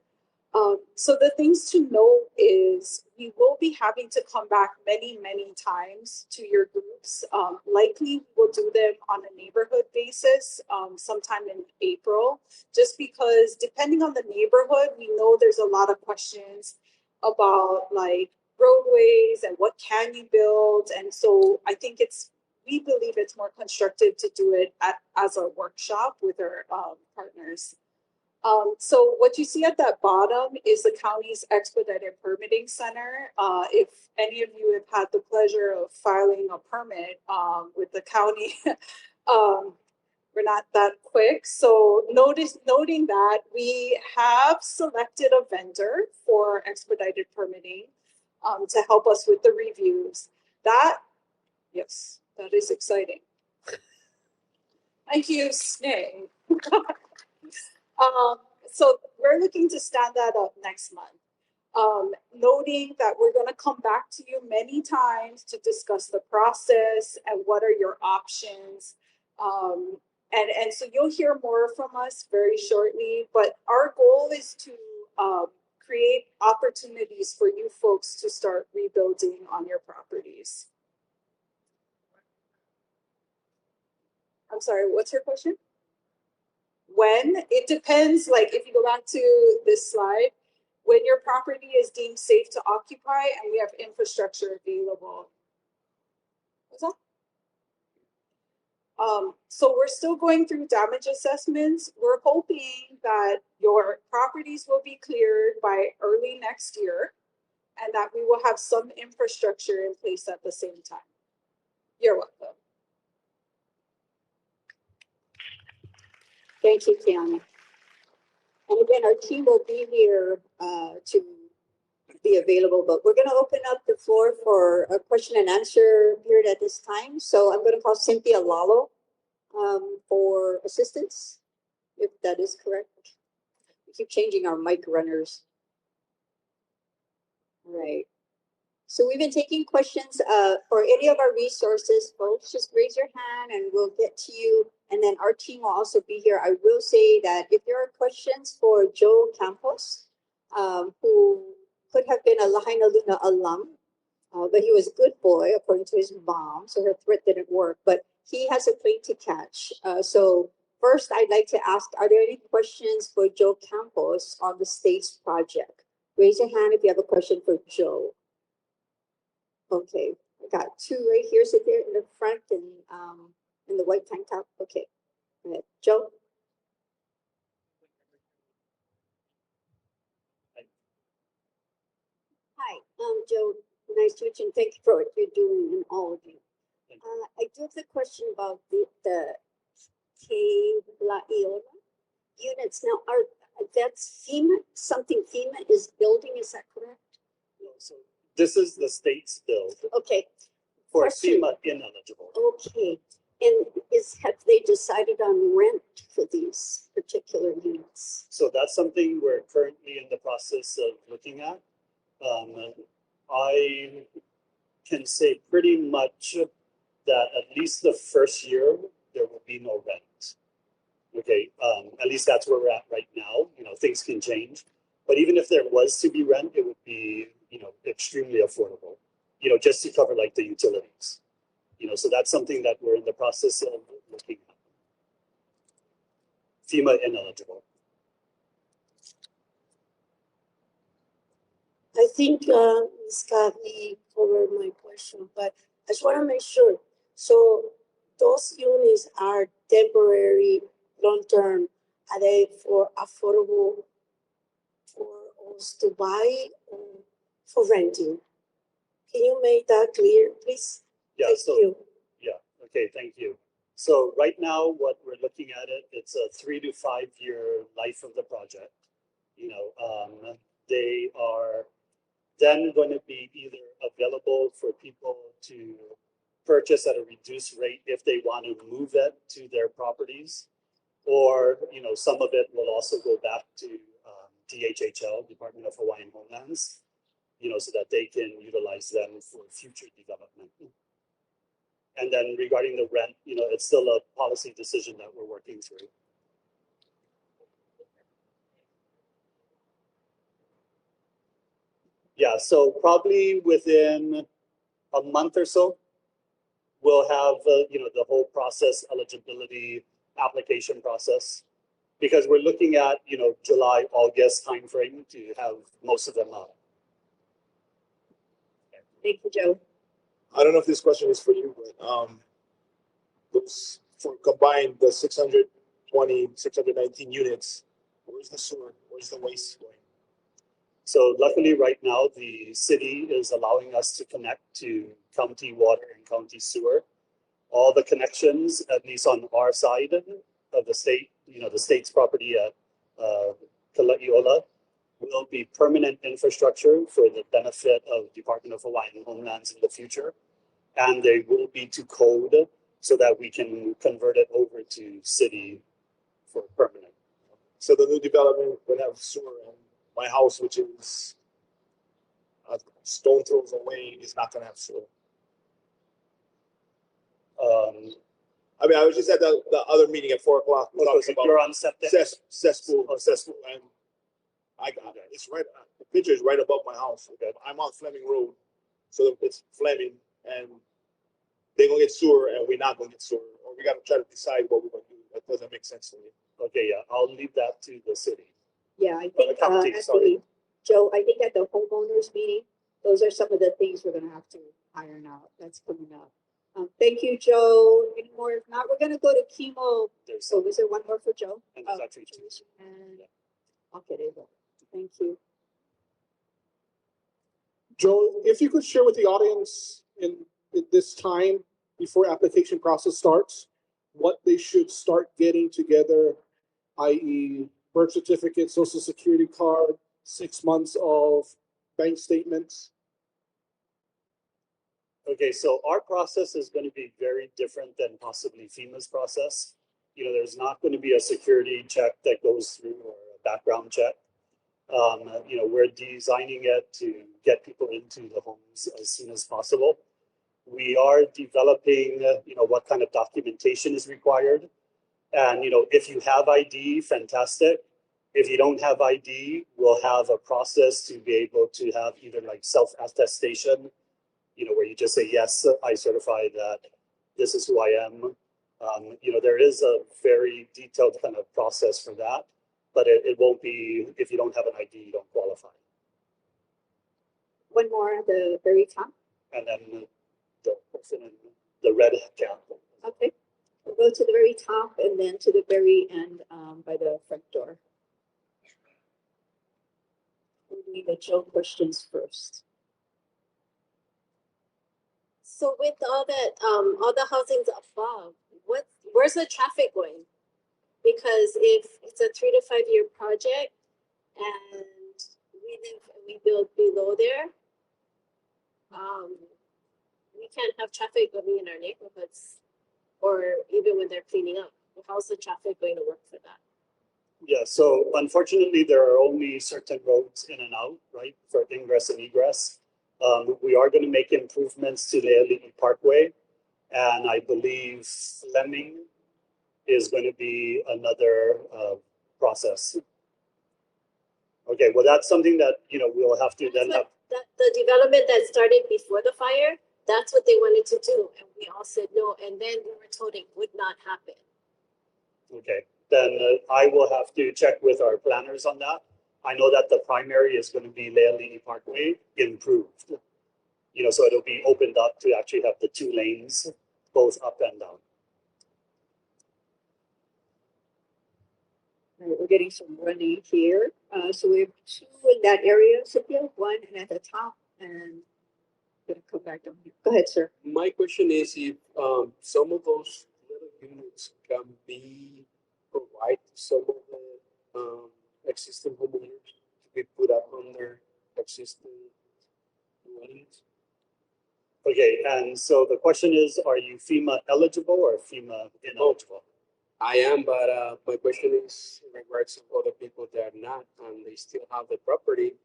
[SPEAKER 6] So the things to know is we will be having to come back many, many times to your groups. Likely we'll do them on a neighborhood basis sometime in April, just because depending on the neighborhood, we know there's a lot of questions about like roadways and what can you build. And so I think we believe it's more constructive to do it as a workshop with our partners. So what you see at that bottom is the county's expedited permitting center. If any of you have had the pleasure of filing a permit with the county, we're not that quick. So noting that we have selected a vendor for expedited permitting to help us with the reviews. Yes, that is exciting. Thank you, Sneh. So we're looking to stand that up next month. Noting that we're going to come back to you many times to discuss the process and what are your options. And so you'll hear more from us very shortly, but our goal is to create opportunities for you folks to start rebuilding on your properties. I'm sorry, what's your question? When? It depends, like if you go back to this slide, when your property is deemed safe to occupy and we have infrastructure available. What's that? So we're still going through damage assessments. We're hoping that your properties will be cleared by early next year and that we will have some infrastructure in place at the same time. You're welcome.
[SPEAKER 1] Thank you, Kiana. And again, our team will be here to be available, but we're going to open up the floor for a question and answer period at this time. So I'm going to call Cynthia Lalo for assistance, if that is correct. We keep changing our mic runners. All right. So we've been taking questions for any of our resources. Folks, just raise your hand and we'll get to you. And then our team will also be here. I will say that if there are questions for Joe Campos, who could have been a Lahaina Luna alum, but he was a good boy, according to his mom, so her threat didn't work. But he has a plane to catch. So first, I'd like to ask, are there any questions for Joe Campos on the state's project? Raise your hand if you have a question for Joe. Okay, I got two right here, sit there in the front and in the white tank top. Okay, go ahead. Joe. Hi, Joe. Nice to meet you, and thank you for what you're doing and all of you. I do have the question about the Ke'la'iola units. Now, that's FEMA, something FEMA is building, is that correct?
[SPEAKER 8] No, so this is the state's bill
[SPEAKER 1] Okay.
[SPEAKER 8] for
[SPEAKER 1] Question.
[SPEAKER 8] FEMA ineligible.
[SPEAKER 1] Okay. And have they decided on rent for these particular units?
[SPEAKER 8] So that's something we're currently in the process of looking at. I can say pretty much that at least the first year there will be no rent. Okay, at least that's where we're at right now. You know, things can change, but even if there was to be rent, it would be, you know, extremely affordable. You know, just to cover like the utilities. You know, so that's something that we're in the process of looking at. FEMA ineligible.
[SPEAKER 9] I think Ms. Kathy covered my question, but I just want to make sure. So those units are temporary, long-term. Are they for affordable for us to buy or for renting? Can you make that clear, please?
[SPEAKER 8] Yeah.
[SPEAKER 9] Thank
[SPEAKER 8] so
[SPEAKER 9] you.
[SPEAKER 8] yeah. Okay. Thank you. So right now, what we're looking at it's a 3 to 5 year life of the project. You know, they are then going to be either available for people to purchase at a reduced rate if they want to move it to their properties, or you know, some of it will also go back to DHHL, Department of Hawaiian Homelands, you know, so that they can utilize them for future development. And then regarding the rent, you know, it's still a policy decision that we're working through. Yeah, so probably within a month or so, we'll have you know, the whole process, eligibility, application process, because we're looking at, you know, July, August timeframe to have most of them out.
[SPEAKER 1] Thank you, Joe.
[SPEAKER 2] I don't know if this question is for you, but those for combined the 620, 619 units, where's the sewer? Where's the waste going?
[SPEAKER 8] So luckily right now, the city is allowing us to connect to county water and county sewer. All the connections, at least on our side of the state, you know, the state's property at Kalaiola, will be permanent infrastructure for the benefit of Department of Hawaiian Homelands in the future. And they will be to code so that we can convert it over to city for permanent.
[SPEAKER 2] So the new development will have sewer, and my house, which is a stone throws away, is not going to have sewer. I mean, I was just at the other meeting at 4 o'clock.
[SPEAKER 8] So you're on septic?
[SPEAKER 2] Cesspool, and I got it. It's right. The picture is right above my house. Okay, I'm on Fleming Road, so it's Fleming, and they're gonna get sewer, and we're not gonna get sewer, or we gotta try to decide what we're gonna do. That doesn't make sense to me.
[SPEAKER 8] Okay, yeah, I'll leave that to the city.
[SPEAKER 1] Yeah, I think
[SPEAKER 8] county,
[SPEAKER 1] Joe, I think at the homeowners meeting, those are some of the things we're gonna have to iron out. That's coming up. Thank you, Joe. Any more? If not, we're gonna go to chemo. So is there one more for Joe?
[SPEAKER 8] And there's actually two.
[SPEAKER 1] And okay, there you go. Thank you.
[SPEAKER 7] Joe, if you could share with the audience in this time before application process starts, what they should start getting together, i.e. birth certificate, social security card, 6 months of bank statements.
[SPEAKER 8] Okay, so our process is going to be very different than possibly FEMA's process. You know, there's not going to be a security check that goes through or a background check. You know, we're designing it to get people into the homes as soon as possible. We are developing, you know, what kind of documentation is required. And, you know, if you have ID, fantastic. If you don't have ID, we'll have a process to be able to have either like self-attestation, you know, where you just say, yes, I certify that this is who I am. You know, there is a very detailed kind of process for that, but it won't be, if you don't have an ID, you don't qualify.
[SPEAKER 1] One more at the very top.
[SPEAKER 8] And then the person in the red cap.
[SPEAKER 1] Okay. We'll go to the very top and then to the very end by the front door. We'll do the Joe questions first.
[SPEAKER 10] So with all the housings above, where's the traffic going? Because if it's a 3 to 5 year project and we build below there, we can't have traffic going in our neighborhoods, or even when they're cleaning up. How's the traffic going to work for that?
[SPEAKER 8] Yeah, so unfortunately, there are only certain roads in and out, right, for ingress and egress. We are going to make improvements to the Leahy Parkway, and I believe Fleming is going to be another process. Okay, well, that's something that, you know, we'll have to then have.
[SPEAKER 10] The development that started before the fire, that's what they wanted to do, and we all said no, and then we were told it would not happen.
[SPEAKER 8] Okay, then I will have to check with our planners on that. I know that the primary is going to be Leahy Parkway improved. You know, so it'll be opened up to actually have the 2 lanes, both up and down.
[SPEAKER 1] All right, we're getting some running here. So we have 2 in that area, Cynthia, 1 and at the top, and I'm gonna come back down here. Go ahead, sir.
[SPEAKER 11] My question is if some of those little
[SPEAKER 7] units can be provided to some of the existing homeowners to be put up on their existing dwellings?
[SPEAKER 8] Okay, and so the question is, are you FEMA eligible or FEMA ineligible?
[SPEAKER 7] I am, but my question is in regards to other people that are not, and they still have the property,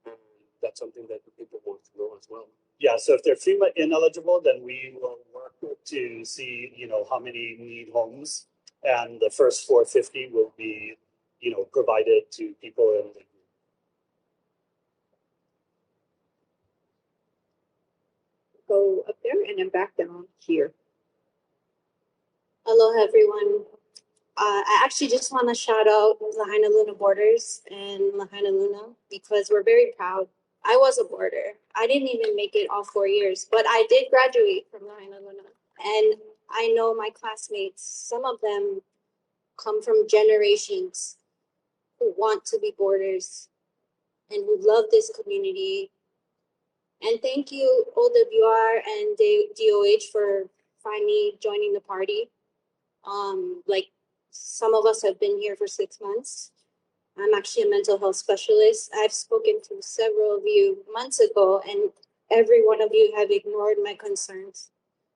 [SPEAKER 7] and that's something that the people want to know as well.
[SPEAKER 8] Yeah, so if they're FEMA ineligible, then we will work to see, how many need homes. And the first 450 will be, provided to people in the
[SPEAKER 1] Go up there and then back down here.
[SPEAKER 10] Hello, everyone. I actually just want to shout out Lahaina Luna Borders and Lahaina Luna because we're very proud. I was a boarder. I didn't even make it all 4 years, but I did graduate from Lahaina Luna. And I know my classmates, some of them come from generations who want to be boarders and who love this community. And thank you, OWR and DOH, for finally joining the party. Like some of us have been here for 6 months. I'm actually a mental health specialist. I've spoken to several of you months ago, and every one of you have ignored my concerns.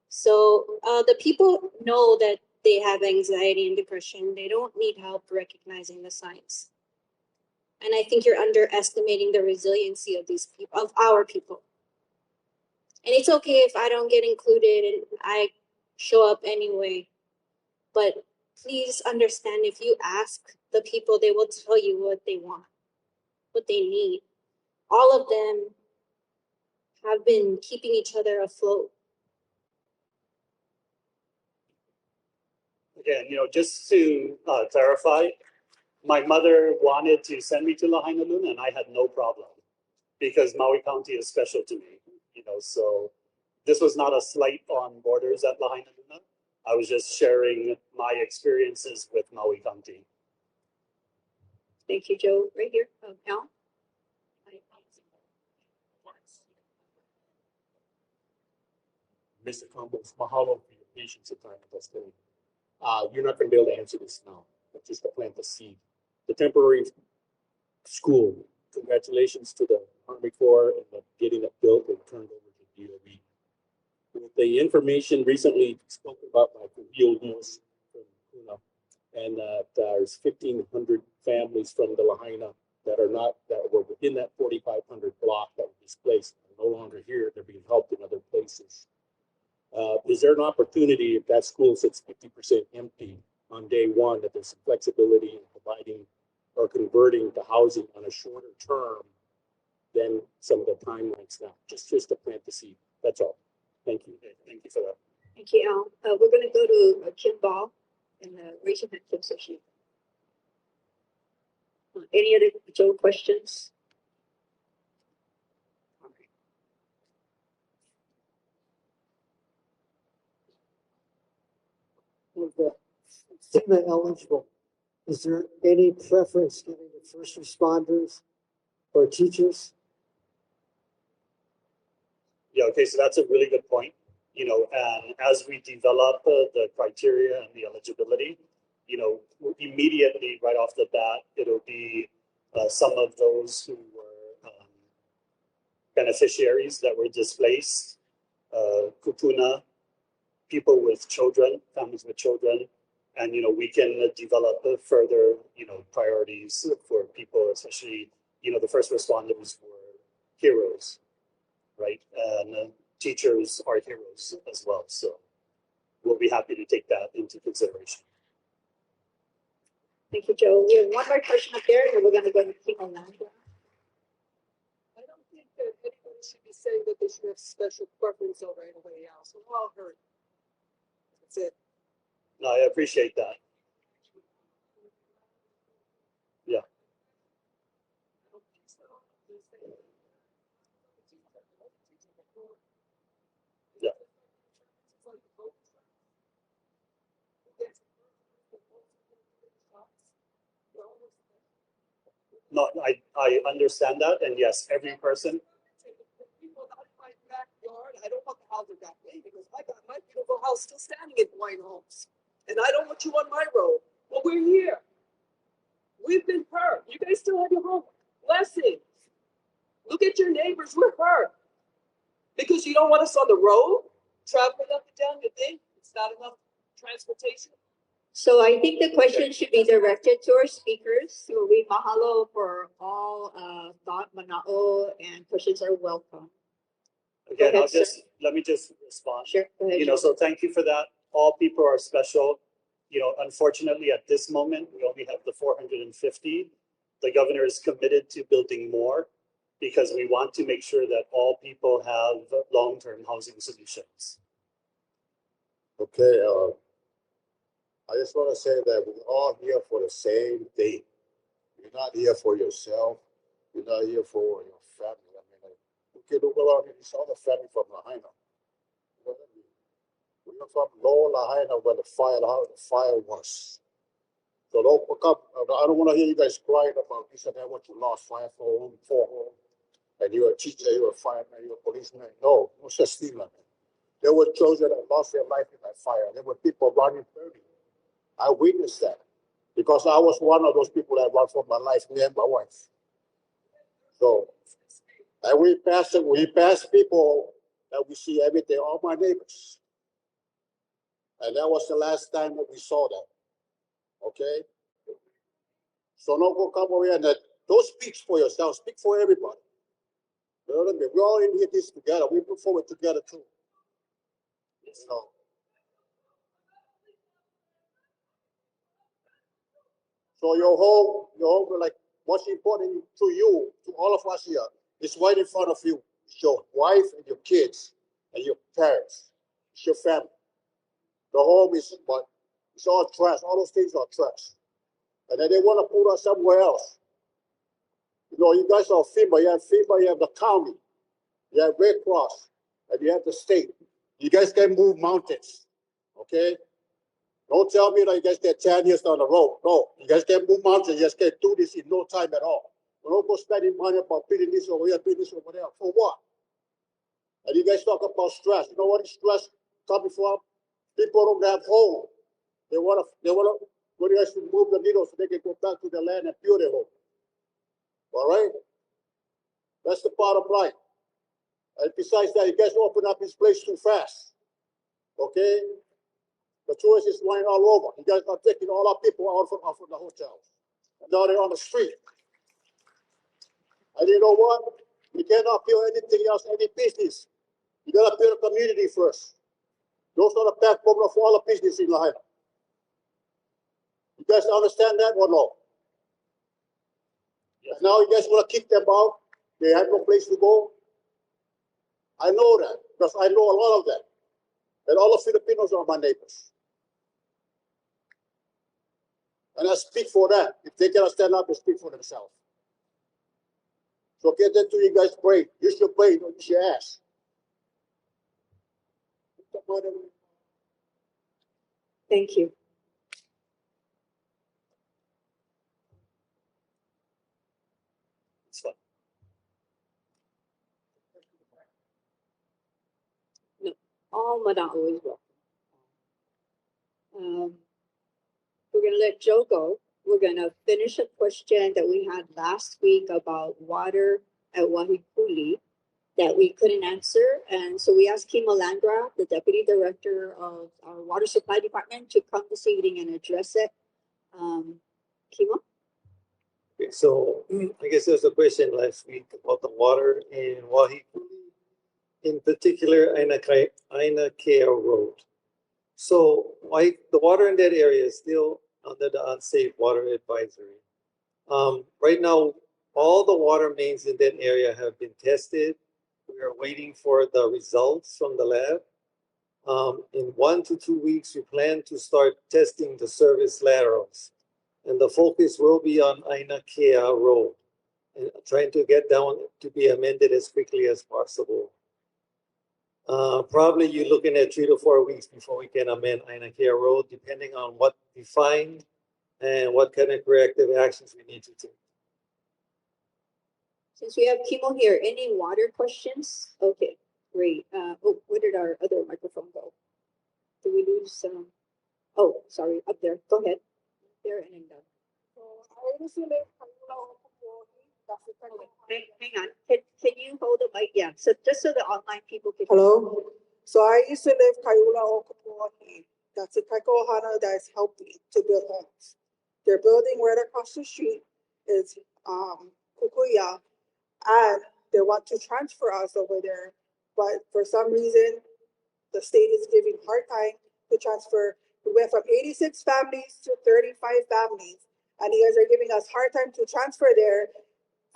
[SPEAKER 10] So the people know that they have anxiety and depression. They don't need help recognizing the signs. And I think you're underestimating the resiliency of these people, of our people. And it's okay if I don't get included and I show up anyway. But please understand, if you ask the people, they will tell you what they want, what they need. All of them have been keeping each other afloat.
[SPEAKER 8] Again, just to clarify, my mother wanted to send me to Lahaina Luna, and I had no problem because Maui County is special to me. So this was not a slight on borders at Lahaina Luna. I was just sharing my experiences with Maui County.
[SPEAKER 1] Thank you, Joe. Right here, Al.
[SPEAKER 7] Mr. Campos, mahalo for your patience and time with us today. You're not going to be able to answer this now, but just to plant the seed. The temporary school, congratulations to the Army Corps and getting it built and turned over to DOE. With the information recently spoken about by Rio Lewis from Kuna, and there's 1,500 families from the Lahaina that were within that 4,500 block that were displaced, are no longer here. They're being helped in other places. Is there an opportunity if that school sits 50% empty on day one, that there's some flexibility in providing or converting to housing on a shorter term than some of the timelines now? Just to plant the seed. That's all. Thank you.
[SPEAKER 8] Thank you for that.
[SPEAKER 1] Thank you, Al. We're going to go to Kim Ball and raise your hand, Kim, so she. Any other Joe questions?
[SPEAKER 11] FEMA eligible, is there any preference given to first responders or teachers?
[SPEAKER 8] Yeah, okay, so that's a really good point. And as we develop the criteria and the eligibility, immediately right off the bat, it'll be some of those who were beneficiaries that were displaced, kupuna, people with children, families with children, and we can develop further priorities for people, especially the first responders were heroes, right? And teachers are heroes as well, so we'll be happy to take that into consideration.
[SPEAKER 1] Thank you, Joe. We have one more question up there, and we're going to go to Kim now.
[SPEAKER 6] I don't think that anybody should be saying that they should have special preference over anybody else. We're all hurt. That's it.
[SPEAKER 8] No, I appreciate that. Yeah. Yeah. No, I understand that, and yes, every person.
[SPEAKER 6] People out in my backyard, I don't want the house that way because my beautiful house still standing in White Homes.
[SPEAKER 12] And I don't want you on my road. But we're here. We've been hurt. You guys still have your home. Blessings. Look at your neighbors. We're hurt. Because you don't want us on the road, traveling up and down. You think it's not enough transportation?
[SPEAKER 1] So I think the question should be directed to our speakers. So we mahalo for all thought, mana'o, and questions are welcome.
[SPEAKER 8] Again,
[SPEAKER 1] Go ahead,
[SPEAKER 8] let me just respond.
[SPEAKER 1] Sure, go ahead.
[SPEAKER 8] You know, so thank you for that. All people are special. You know, unfortunately, at this moment, we only have the 450. The governor is committed to building more because we want to make sure that all people have long-term housing solutions.
[SPEAKER 13] Okay, I just want to say that we're all here for the same thing. You're not here for yourself. You're not here for your family. I mean, okay, look around here. You saw the family from Lahaina. You know what I mean? We're from Lower Lahaina where the fire was. So don't come. I don't want to hear you guys crying about this and that, what you lost, fire for home, and you're a teacher, you're a fireman, you're a policeman. No such thing like that. There were children that lost their life in that fire. There were people running 30. I witnessed that because I was one of those people that ran for my life, me and my wife. So, and we pass people that we see every day, all my neighbors. And that was the last time that we saw them. Okay? So don't go come over here and don't speak for yourself, speak for everybody. You know what I mean? We're all in here this together. We move forward together too. You know. So your home, like what's important to you, to all of us here, is right in front of you. It's your wife and your kids and your parents. It's your family. The home is, but it's all trash. All those things are trash. And then they want to put us somewhere else. You know, you guys are FEMA. You have FEMA, you have the county, you have Red Cross, and you have the state. You guys can move mountains, okay? Don't tell me that you guys get 10 years down the road. No, you guys can't move mountains. You guys can't do this in no time at all. Don't go spending money about building this over here, building this over there. For what? And you guys talk about stress. You know what is stress coming from? People don't have home. They want you guys to move the needle so they can go back to the land and build a home. All right? That's the bottom line. And besides that, you guys open up this place too fast. Okay? The tourists is flying all over. You guys are taking all our people out from the hotels. And now they're on the street. And you know what? You cannot build anything else, any business. You gotta build a community first. Those are the backbone of all the business in Lahaina. You guys understand that or no? Yes. And now you guys want to kick them out. They have no place to go. I know that because I know a lot of them. And all the Filipinos are my neighbors. And I speak for them. If they cannot stand up, they speak for themselves. So get that to you guys' brain. Use your brain, don't use your ass.
[SPEAKER 1] Thank you.
[SPEAKER 8] It's fun.
[SPEAKER 1] No, all mana'o is welcome. We're going to let Joe go. We're going to finish a question that we had last week about water at Wahikuli that we couldn't answer. And so we asked Kima Landra, the Deputy Director of our Water Supply Department, to come this evening and address it. Kima?
[SPEAKER 14] Okay, so I guess there's a question last week about the water in Wahikuli, in particular Aina Kea Road. So the water in that area is still under the unsafe water advisory. Right now, all the water mains in that area have been tested. We are waiting for the results from the lab. In 1 to 2 weeks, we plan to start testing the service laterals. And the focus will be on Aina Kea Road and trying to get down to be amended as quickly as possible. Probably you're looking at 3 to 4 weeks before we can amend Aina Kea Road, depending on what we find and what kind of corrective actions we need to take.
[SPEAKER 1] Since we have Kimo here, any water questions? Okay, great. Oh, where did our other microphone go? Did we lose Oh, sorry, up there. Go ahead. There and then down. Hang on. Can you hold the mic? Yeah. So just so the online people can.
[SPEAKER 15] Hello. So I used to live Kaiula Okapuahi. That's a Kaikohana that is helping to build homes. Their building right across the street is Kukuya, and they want to transfer us over there. But for some reason, the state is giving hard time to transfer. We went from 86 families to 35 families, and you guys are giving us hard time to transfer there.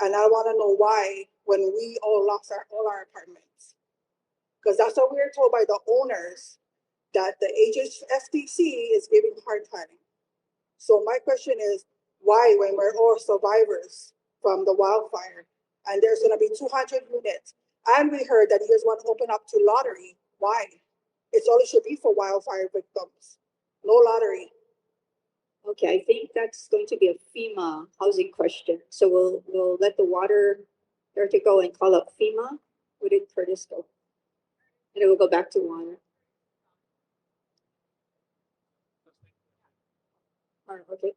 [SPEAKER 15] And I want to know why when we all lost all our apartments. Because that's what we were told by the owners, that the HFTC is giving hard time. So my question is, why, when we're all survivors from the wildfire, and there's going to be 200 units, and we heard that you guys want to open up to lottery, why? It's only should be for wildfire victims, no lottery.
[SPEAKER 1] Okay, I think that's going to be a FEMA housing question. So we'll let the water director go and call up FEMA. Where did Curtis go? And then we'll go back to water. All right, okay.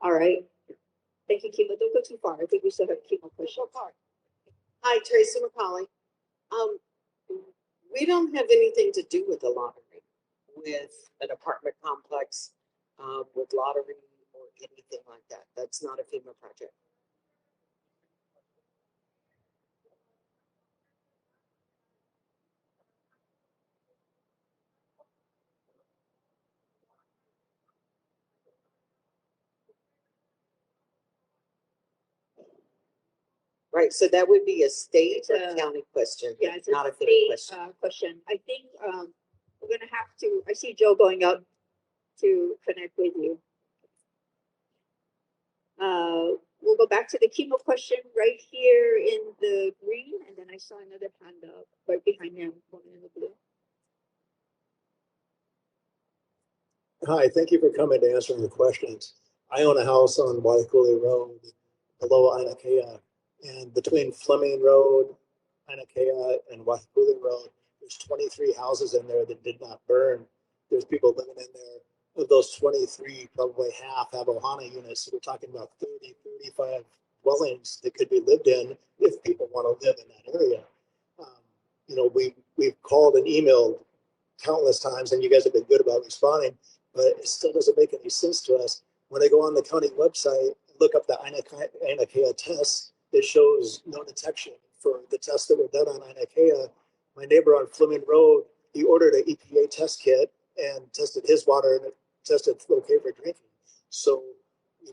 [SPEAKER 1] All right. Thank you, Kimo. Don't go too far. I think we still have Kimo question.
[SPEAKER 16] Hi, Tracy McCauley. We don't have anything to do with the lottery, with an apartment complex, with lottery or anything like that. That's not a FEMA project. Right, so that would be a state or county question,
[SPEAKER 1] Yeah, it's
[SPEAKER 16] not a
[SPEAKER 1] state
[SPEAKER 16] FEMA question.
[SPEAKER 1] question. I think we're gonna have to. I see Joe going up to connect with you. We'll go back to the chemo question right here in the green, and then I saw another hand up right behind him, one in the blue.
[SPEAKER 11] Hi, thank you for coming to answer the questions. I own a house on Waikuli Road below Ainakea, and between Fleming Road, Ainakea, and Waikuli Road, there's 23 houses in there that did not burn. There's people living in there. Of those 23, probably half have Ohana units. So we're talking about 30, 35 dwellings that could be lived in if people want to live in that area. You know, we've called and emailed countless times, and you guys have been good about responding, but it still doesn't make any sense to us. When I go on the county website, look up the Ainakea tests, it shows no detection for the tests that were done on Ainakea. My neighbor on Fleming Road, he ordered an EPA test kit and tested his water, and it tested okay for drinking. So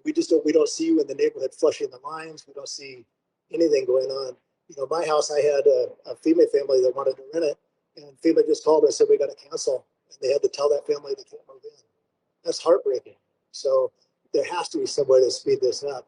[SPEAKER 11] we don't see you in the neighborhood flushing the lines. We don't see anything going on. You know, my house, I had a female family that wanted to rent it, and FEMA just called us and said we got to cancel, and they had to tell that family they can't move in. That's heartbreaking. So there has to be some way to speed this up.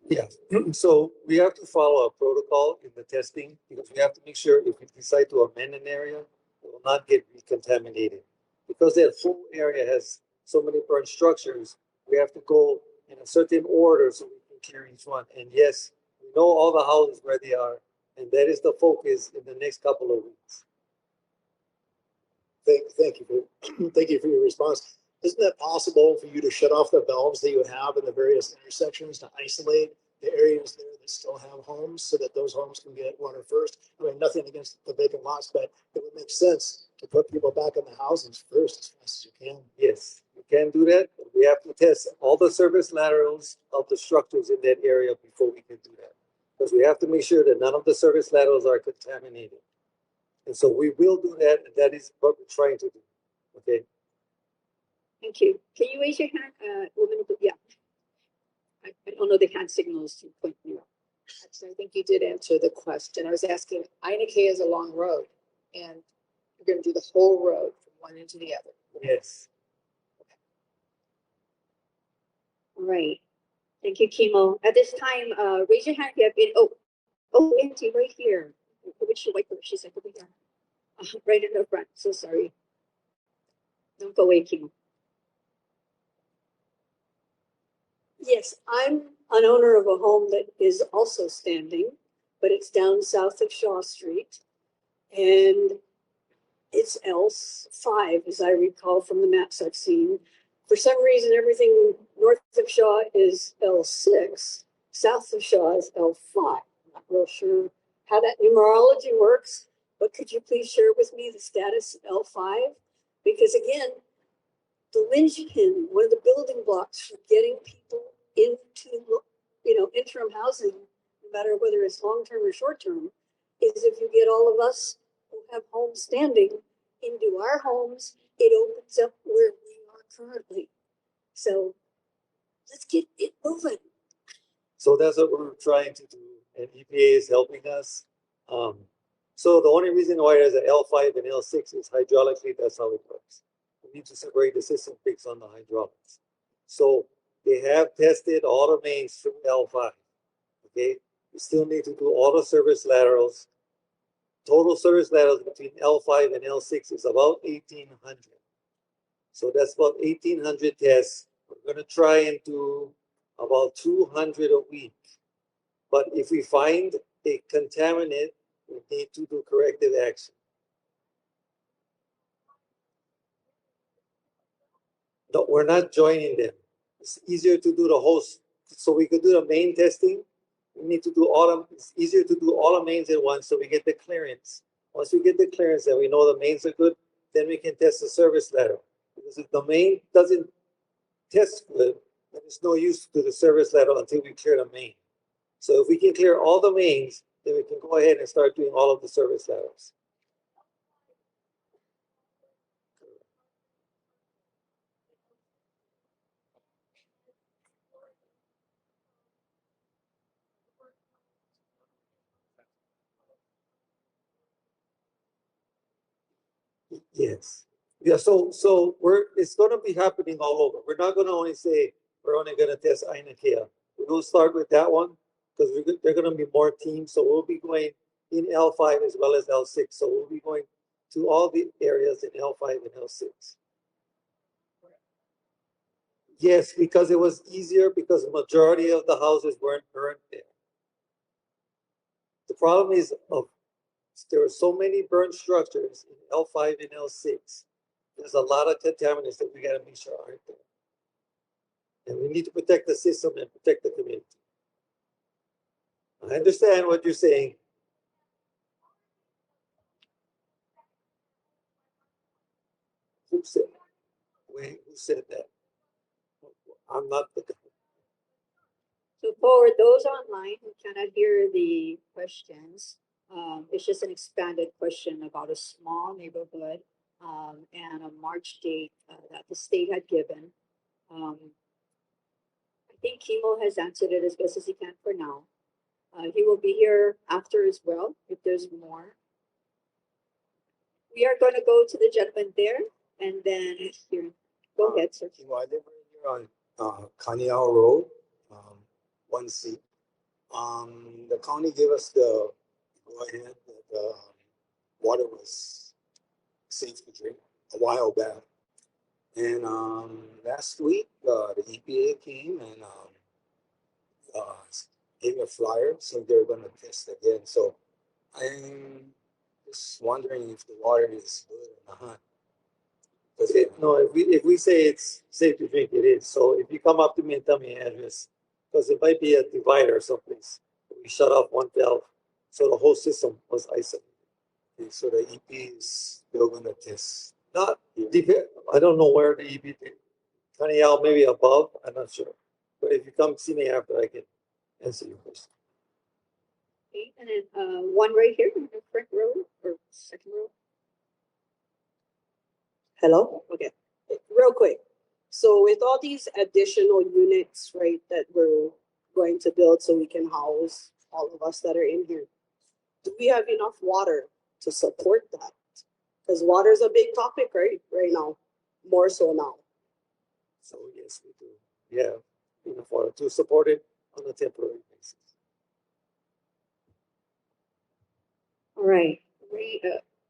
[SPEAKER 14] Yeah, so we have to follow a protocol in the testing because we have to make sure if we decide to amend an area, it will not get recontaminated. Because that whole area has so many burnt structures, we have to go in a certain order so we can clear each one. And yes, we know all the houses where they are, and that is the focus in the next couple of weeks.
[SPEAKER 11] Thank you for your response. Isn't it possible for you to shut off the valves that you have in the various intersections to isolate the areas there that still have homes so that those homes can get water first? I mean, nothing against the vacant lots, but it would make sense to put people back in the houses first as fast as you can.
[SPEAKER 14] Yes, we can do that. We have to test all the service laterals of the structures in that area before we can do that. Because we have to make sure that none of the service laterals are contaminated. And so we will do that, and that is what we're trying to do. Okay.
[SPEAKER 1] Thank you. Can you raise your hand, woman? Yeah. I don't know the hand signals to point me out.
[SPEAKER 3] So I think you did answer the question. I was asking, Ainakea is a long road, and you're going to do the whole road from one end to the other.
[SPEAKER 14] Yes.
[SPEAKER 1] All right. Thank you, Kimo. At this time, raise your hand if you have been. Oh, Auntie, right here. Which white girl? She's like over here. Right in the front. So sorry. Don't go away, Kimo.
[SPEAKER 9] Yes, I'm an owner of a home that is also standing, but it's down south of Shaw Street. And
[SPEAKER 1] is L5, as I recall from the maps I've seen. For some reason, everything north of Shaw is L6, south of Shaw is L5. I'm not real sure how that numerology works, but could you please share with me the status of L5? Because again, the linchpin, one of the building blocks for getting people into, interim housing, no matter whether it's long-term or short-term, is if you get all of us who have homes standing into our homes, it opens up where we are currently. So let's get it moving.
[SPEAKER 14] So that's what we're trying to do, and EPA is helping us. So the only reason why there's an L5 and L6 is hydraulically, that's how it works. We need to separate the system fix on the hydraulics. So they have tested all the mains through L5. Okay, we still need to do all the service laterals. Total service laterals between L5 and L6 is about 1,800. So that's about 1,800 tests. We're going to try and do about 200 a week. But if we find a contaminant, we need to do corrective action. No, we're not joining them. It's easier to do the whole, so we could do the main testing. We need to do all of, it's easier to do all the mains at once so we get the clearance. Once we get the clearance and we know the mains are good, then we can test the service lateral. Because if the main doesn't test good, then it's no use to do the service lateral until we clear the main. So if we can clear all the mains, then we can go ahead and start doing all of the service laterals. Yes. Yeah, so it's gonna be happening all over. We're not gonna only say we're only gonna test Aina Kea. We're gonna start with that one because they're gonna be more teams. So we'll be going in L5 as well as L6. So we'll be going to all the areas in L5 and L6. Yes, because it was easier because the majority of the houses weren't burnt there. The problem is there are so many burnt structures in L5 and L6. There's a lot of contaminants that we gotta make sure aren't there. And we need to protect the system and protect the community. I understand what you're saying. Who said that? Wait, who said that? I'm not the.
[SPEAKER 1] So for those online who cannot hear the questions, it's just an expanded question about a small neighborhood and a March date that the state had given. I think Kimo has answered it as best as he can for now. He will be here after as well if there's more. We are going to go to the gentleman there and then here. Go ahead, sir.
[SPEAKER 17] I live right here on Kaniao Road, 1C. The county gave us the go ahead that the water was safe to drink a while back. And last week, the EPA came and gave me a flyer, so they're going to test again. So I'm just wondering if the water is good or not.
[SPEAKER 14] No, if we say it's safe to drink, it is. So if you come up to me and tell me an address, because it might be a divider someplace. We shut off one valve, so the whole system was isolated.
[SPEAKER 17] Okay, so the EP is still going to test.
[SPEAKER 14] Not I don't know where the EP did. Kaniao maybe above, I'm not sure. But if you come see me after, I can answer your question.
[SPEAKER 1] Okay, and then one right here in the front row or second row.
[SPEAKER 15] Hello? Okay, real quick. So with all these additional units, right, that we're going to build so we can house all of us that are in here, do we have enough water to support that? Because water is a big topic, right now, more so now.
[SPEAKER 14] So yes, we do. Yeah, enough water to support it on a temporary basis.
[SPEAKER 1] All right.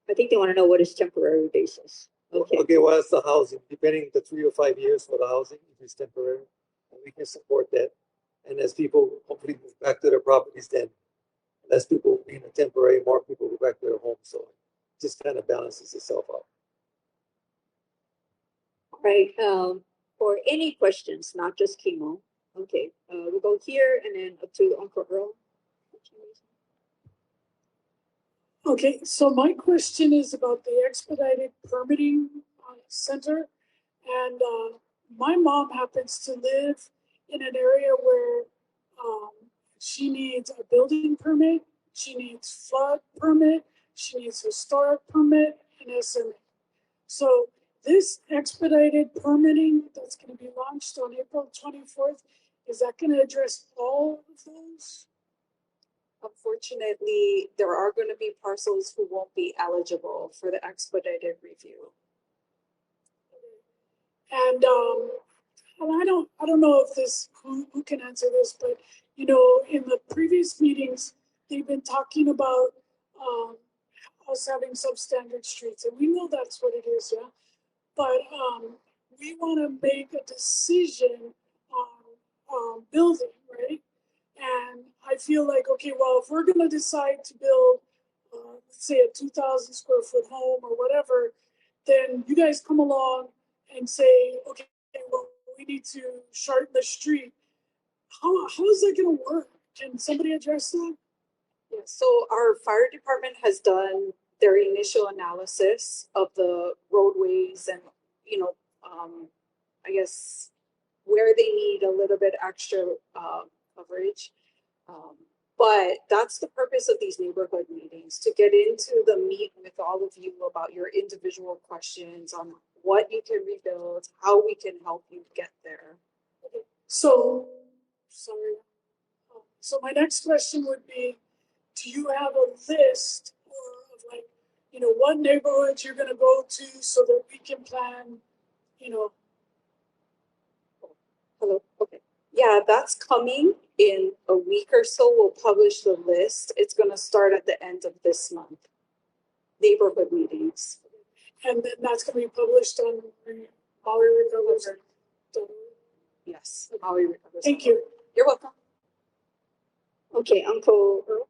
[SPEAKER 1] I think they want to know what is temporary basis. Okay.
[SPEAKER 14] Okay, well, it's the housing, depending the 3 or 5 years for the housing, if it's temporary, and we can support that. And as people hopefully move back to their properties, then less people being a temporary, more people go back to their homes. So just kind of balances itself out.
[SPEAKER 1] All right. For any questions, not just chemo. Okay. We'll go here and then up to Uncle Earl.
[SPEAKER 18] Okay, so my question is about the expedited permitting center. And my mom happens to live in an area where she needs a building permit, she needs flood permit, she needs historic permit, and SMA. So this expedited permitting that's going to be launched on April 24th, is that going to address all of those?
[SPEAKER 6] Unfortunately, there are going to be parcels who won't be eligible for the expedited review.
[SPEAKER 18] And I don't know if this who can answer this, but you know, in the previous meetings, they've been talking about us having substandard streets, and we know that's what it is, yeah. But we want to make a decision on building, right? And I feel like, okay, well, if we're going to decide to build, let's say, a 2,000 square foot home or whatever, then you guys come along and say, okay, well, we need to shorten the street. How is that going to work? Can somebody address that?
[SPEAKER 6] Yeah, so our fire department has done their initial analysis of the roadways and, you know, I guess where they need a little bit extra coverage. But that's the purpose of these neighborhood meetings, to get into the meat with all of you about your individual questions on what you can rebuild, how we can help you get there.
[SPEAKER 18] So, sorry. So my next question would be, do you have a list of like, you know, what neighborhoods you're going to go to so that we can plan, you know?
[SPEAKER 6] Hello, okay. Yeah, that's coming in a week or so. We'll publish the list. It's going to start at the end of this month. Neighborhood meetings.
[SPEAKER 18] And then that's going to be published on Maui Recovers.
[SPEAKER 6] Yes, Maui Recovers.
[SPEAKER 18] Thank you.
[SPEAKER 6] You're welcome.
[SPEAKER 1] Okay, Uncle Earl.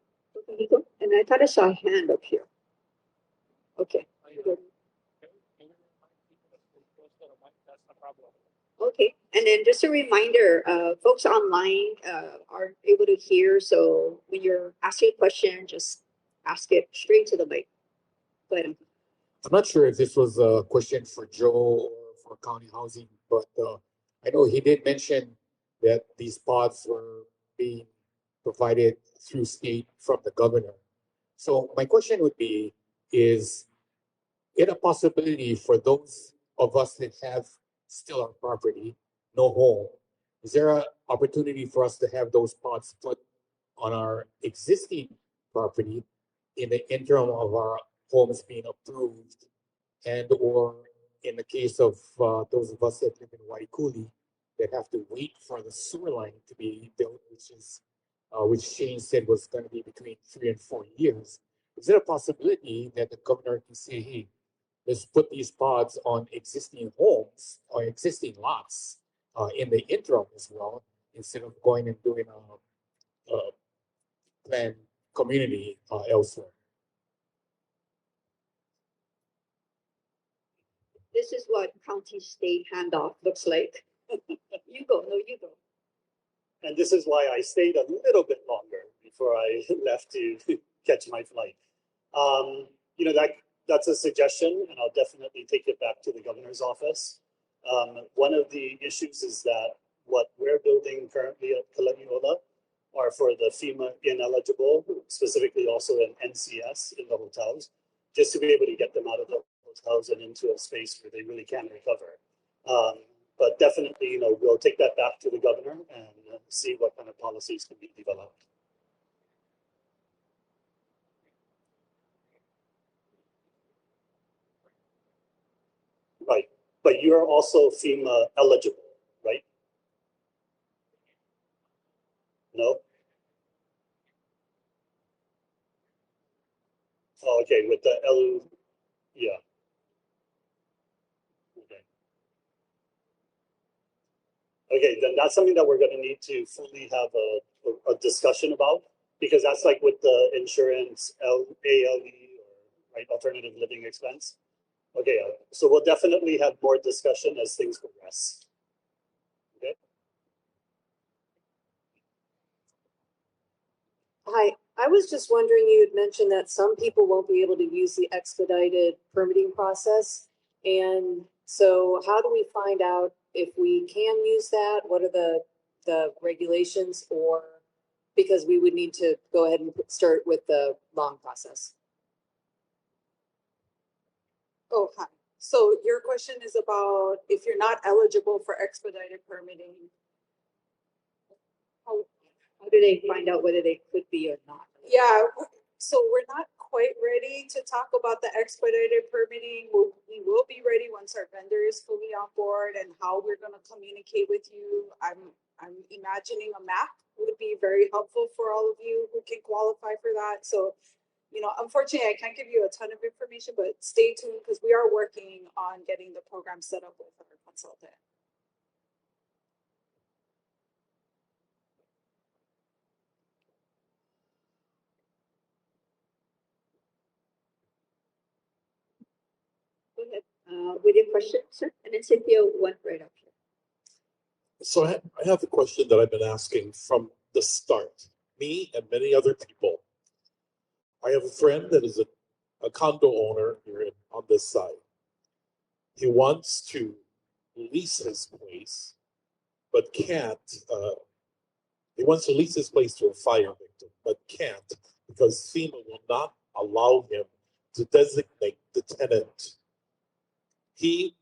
[SPEAKER 1] And I thought I saw a hand up here. Okay. Okay, and then just a reminder, folks online aren't able to hear, so when you're asking a question, just ask it straight to the mic. Go ahead.
[SPEAKER 19] I'm not sure if this was a question for Joe or for county housing, but I know he did mention that these pods were being provided through state from the governor. So my question would be, is it a possibility for those of us that have still our property, no home, is there an opportunity for us to have those pods put on our existing property in the interim of our homes being approved, and or in the case of those of us that live in Waikuli that have to wait for the sewer line to be built, which Shane said was going to be between 3 and 4 years. Is there a possibility that the governor can say, hey, let's put these pods on existing homes or existing lots in the interim as well, instead of going and doing a planned community elsewhere?
[SPEAKER 1] This is what county-state handoff looks like. You go, no, you go.
[SPEAKER 8] And this is why I stayed a little bit longer before I left to catch my flight. You know, that's a suggestion, and I'll definitely take it back to the governor's office. One of the issues is that what we're building currently at Kalani'ola are for the FEMA ineligible, specifically also in NCS in the hotels, just to be able to get them out of the hotels and into a space where they really can recover. But definitely, you know, we'll take that back to the governor and see what kind of policies can be developed. Right, but you're also FEMA eligible, right? No? Oh, okay, with the LU, yeah. Okay. Okay, then that's something that we're going to need to fully have a discussion about, because that's like with the insurance ALE, or right? Alternative living expense. Okay, so we'll definitely have more discussion as things progress. Okay.
[SPEAKER 20] Hi, I was just wondering, you had mentioned that some people won't be able to use the expedited permitting process. And so how do we find out if we can use that? What are the regulations, or because we would need to go ahead and start with the long process?
[SPEAKER 6] Oh, hi. So your question is about if you're not eligible for expedited permitting.
[SPEAKER 20] How do they find out whether they could be or not?
[SPEAKER 6] Yeah, so we're not quite ready to talk about the expedited permitting. We will be ready once our vendor is fully on board, and how we're gonna communicate with you. I'm imagining a map would be very helpful for all of you who can qualify for that. So, you know, unfortunately, I can't give you a ton of information, but stay tuned because we are working on getting the program set up with our consultant.
[SPEAKER 1] Go ahead, with your question, sir, and then Cynthia went right up here.
[SPEAKER 21] So I have a question that I've been asking from the start. Me and many other people. I have a friend that is a condo owner here on this side. He wants to lease his place, but can't. He wants to lease his place to a fire victim, but can't because FEMA will not allow him to designate the tenant. He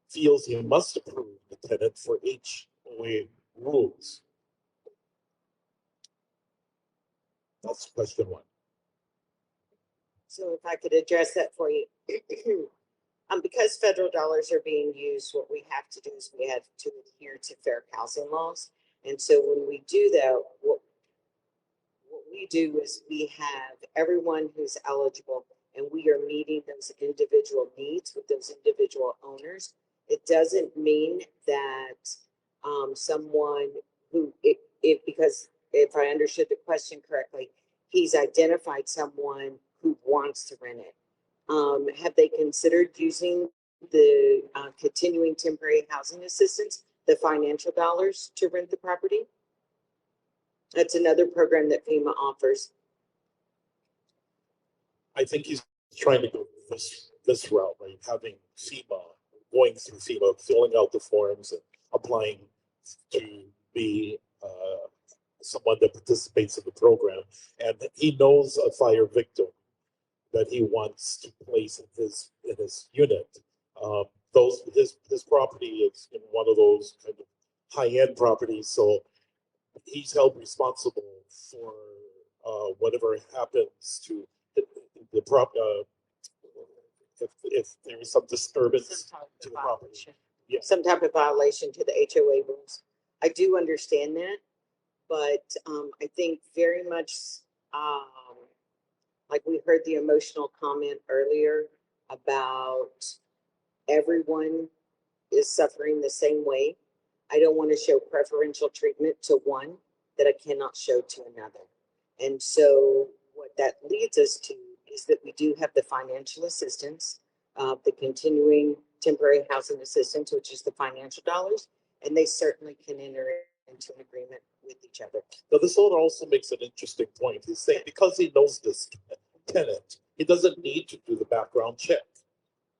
[SPEAKER 21] feels he must approve the tenant for HOA rules. That's question one.
[SPEAKER 16] So if I could address that for you. Because federal dollars are being used, what we have to do is we have to adhere to fair housing laws. And so when we do that, what we do is we have everyone who's eligible, and we are meeting those individual needs with those individual owners. It doesn't mean that someone who, because if I understood the question correctly, he's identified someone who wants to rent it. Have they considered using the continuing temporary housing assistance, the financial dollars to rent the property? That's another program that FEMA offers.
[SPEAKER 21] I think he's trying to go this route, right? Having FEMA, going through FEMA, filling out the forms and applying to be someone that participates in the program. And he knows a fire victim that he wants to place in his unit. His property is in one of those kind of high-end properties, so he's held responsible for whatever happens to the property. If there is some disturbance to the property, yeah,
[SPEAKER 16] some type of violation to the HOA rules. I do understand that, but I think very much like we heard the emotional comment earlier about everyone is suffering the same way. I don't want to show preferential treatment to one that I cannot show to another. And so what that leads us to is that we do have the financial assistance, the continuing temporary housing assistance, which is the financial dollars, and they certainly can enter into an agreement with each other.
[SPEAKER 21] Now, this owner also makes an interesting point. He's saying because he knows this tenant, he doesn't need to do the background check.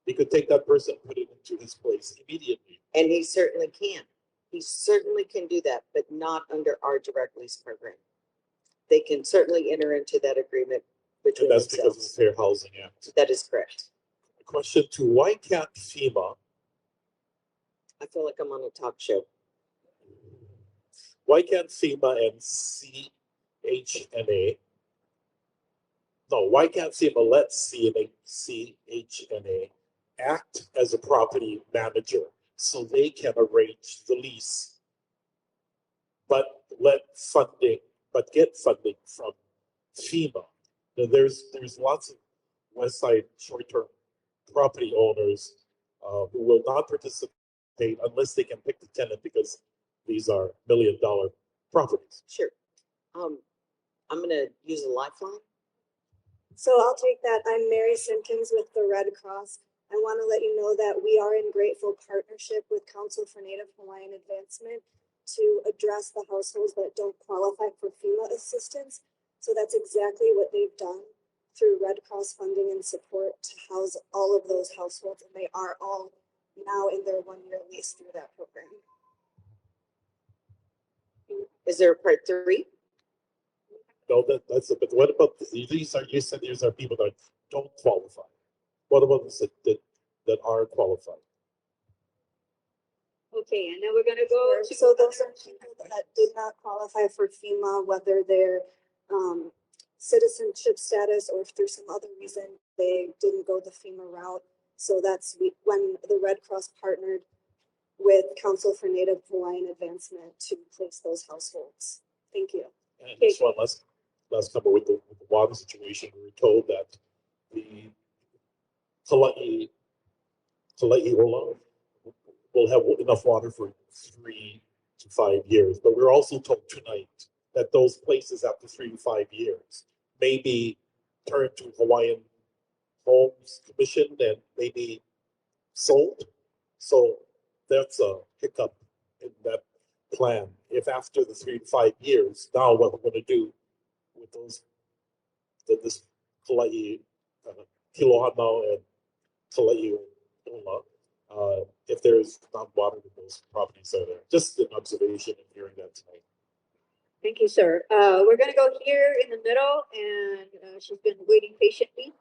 [SPEAKER 21] He could take that person and put it into his place immediately.
[SPEAKER 16] And he certainly can. He certainly can do that, but not under our direct lease program. They can certainly enter into that agreement between
[SPEAKER 21] and that's
[SPEAKER 16] themselves.
[SPEAKER 21] because of the Fair Housing Act.
[SPEAKER 16] That is correct.
[SPEAKER 21] Question two, why can't FEMA?
[SPEAKER 16] I feel like I'm on a talk show.
[SPEAKER 21] Why can't FEMA and CHNA? No, why can't FEMA let CHNA act as a property manager so they can arrange the lease, but get funding from FEMA? Now, there's lots of West Side short-term property owners who will not participate unless they can pick the tenant because these are $1 million properties.
[SPEAKER 16] Sure. I'm going to use a lifeline.
[SPEAKER 4] So I'll take that. I'm Mary Simpkins with the Red Cross. I want to let you know that we are in grateful partnership with Council for Native Hawaiian Advancement to address the households that don't qualify for FEMA assistance. So that's exactly what they've done through Red Cross funding and support to house all of those households. And they are all now in their 1-year lease through that program.
[SPEAKER 16] Is there a part 3?
[SPEAKER 21] No, that's it. But what about these? You said these are people that don't qualify. What about those that are qualified?
[SPEAKER 1] Okay, and then we're gonna go to.
[SPEAKER 4] So those are people that did not qualify for FEMA, whether their citizenship status or if through some other reason they didn't go the FEMA route. So that's when the Red Cross partnered with Council for Native Hawaiian Advancement to place those households. Thank you.
[SPEAKER 21] And this one last couple with the water situation, we were told that the Kalai'ola will have enough water for 3 to 5 years. But we're also told tonight that those places after 3 to 5 years may be turned to Hawaiian Homes Commission and maybe sold. So that's a hiccup in that plan. If after the 3 to 5 years, now what we're going to do with those, this Kalai, Kilohana and Kalai'ola, if there's not water in those properties that are there. Just an observation and hearing that tonight.
[SPEAKER 1] Thank you, sir. We're gonna go here in the middle, and she's been waiting patiently.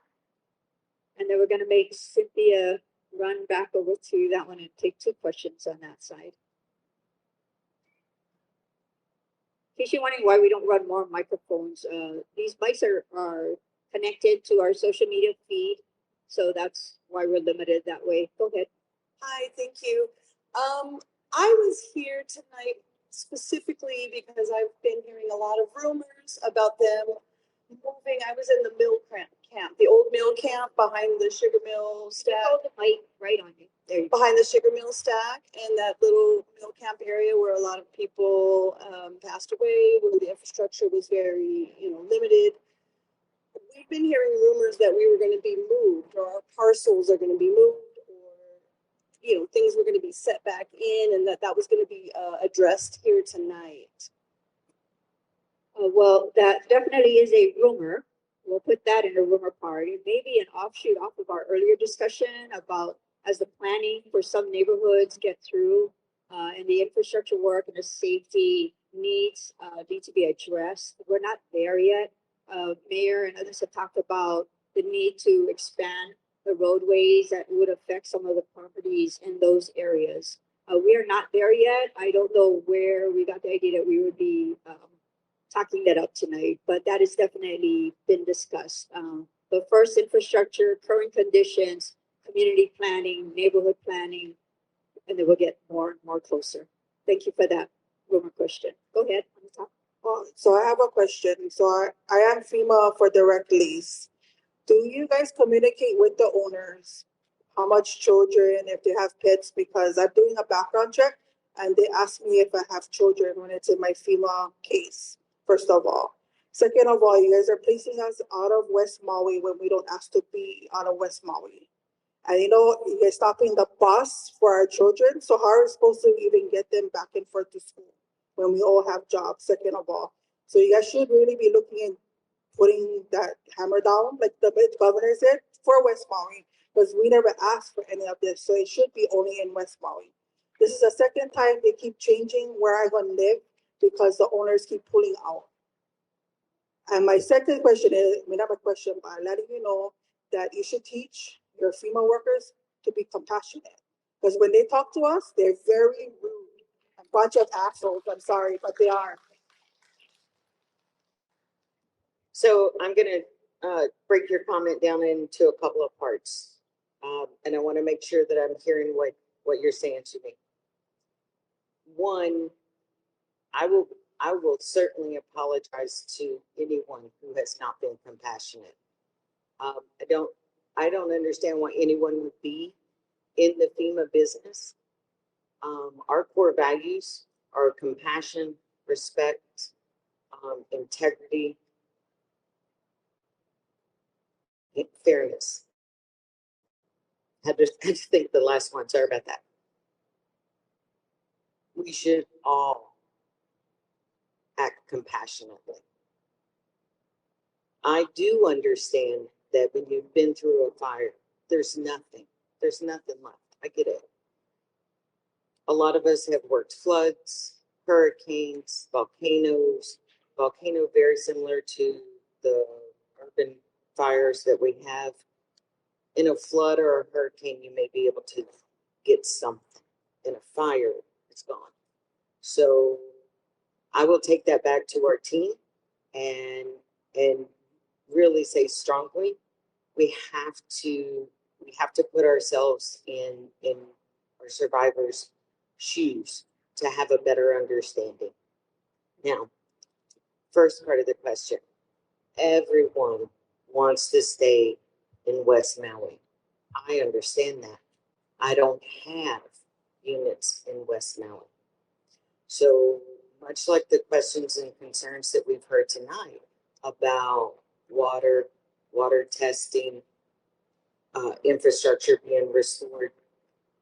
[SPEAKER 1] And then we're gonna make Cynthia run back over to that one and take 2 questions on that side. In case you're wondering why we don't run more microphones, these mics are connected to our social media feed, so that's why we're limited that way. Go ahead.
[SPEAKER 15] Hi, thank you. I was here tonight specifically because I've been hearing a lot of rumors about them moving. I was in the mill camp, the old mill camp behind the sugar mill stack.
[SPEAKER 1] Hold the mic right on you. There you go.
[SPEAKER 15] Behind the sugar mill stack and that little mill camp area where a lot of people passed away, where the infrastructure was very, limited. We've been hearing rumors that we were going to be moved, or our parcels are going to be moved, or things were going to be set back in, and that was going to be addressed here tonight.
[SPEAKER 1] Well, that definitely is a rumor. We'll put that in the rumor part. It may be an offshoot off of our earlier discussion about as the planning for some neighborhoods get through and the infrastructure work and the safety needs need to be addressed. We're not there yet. Mayor and others have talked about the need to expand the roadways that would affect some of the properties in those areas. We are not there yet. I don't know where we got the idea that we would be talking that up tonight, but that has definitely been discussed. The first infrastructure, current conditions, community planning, neighborhood planning, and then we'll get more and more closer. Thank you for that rumor question. Go ahead on the top.
[SPEAKER 15] So I have a question. So I am FEMA for direct lease. Do you guys communicate with the owners how much children, if they have pets? Because I'm doing a background check and they asked me if I have children when it's in my FEMA case, first of all. Second of all, you guys are placing us out of West Maui when we don't ask to be out of West Maui. And you guys stopping the bus for our children. So how are we supposed to even get them back and forth to school when we all have jobs, second of all? So you guys should really be looking at putting that hammer down, like the governor said, for West Maui, because we never asked for any of this. So it should be only in West Maui. This is the second time they keep changing where I'm going to live because the owners keep pulling out. And my second question is, not a question, but I'm letting you know that you should teach your FEMA workers to be compassionate. Because when they talk to us, they're very rude. A bunch of assholes, I'm sorry, but they are.
[SPEAKER 16] So I'm going to break your comment down into a couple of parts. And I want to make sure that I'm hearing what you're saying to me. One, I will certainly apologize to anyone who has not been compassionate. I don't understand why anyone would be in the FEMA business. Our core values are compassion, respect, integrity, fairness. Had to think the last one. Sorry about that. We should all act compassionately. I do understand that when you've been through a fire, there's nothing left. I get it. A lot of us have worked floods, hurricanes, volcanoes. Volcano very similar to the urban fires that we have. In a flood or a hurricane, you may be able to get something. In a fire, it's gone. So I will take that back to our team and really say strongly, we have to put ourselves in our survivors' shoes to have a better understanding. Now, first part of the question, everyone wants to stay in West Maui. I understand that. I don't have units in West Maui. So much like the questions and concerns that we've heard tonight about water testing, infrastructure being restored,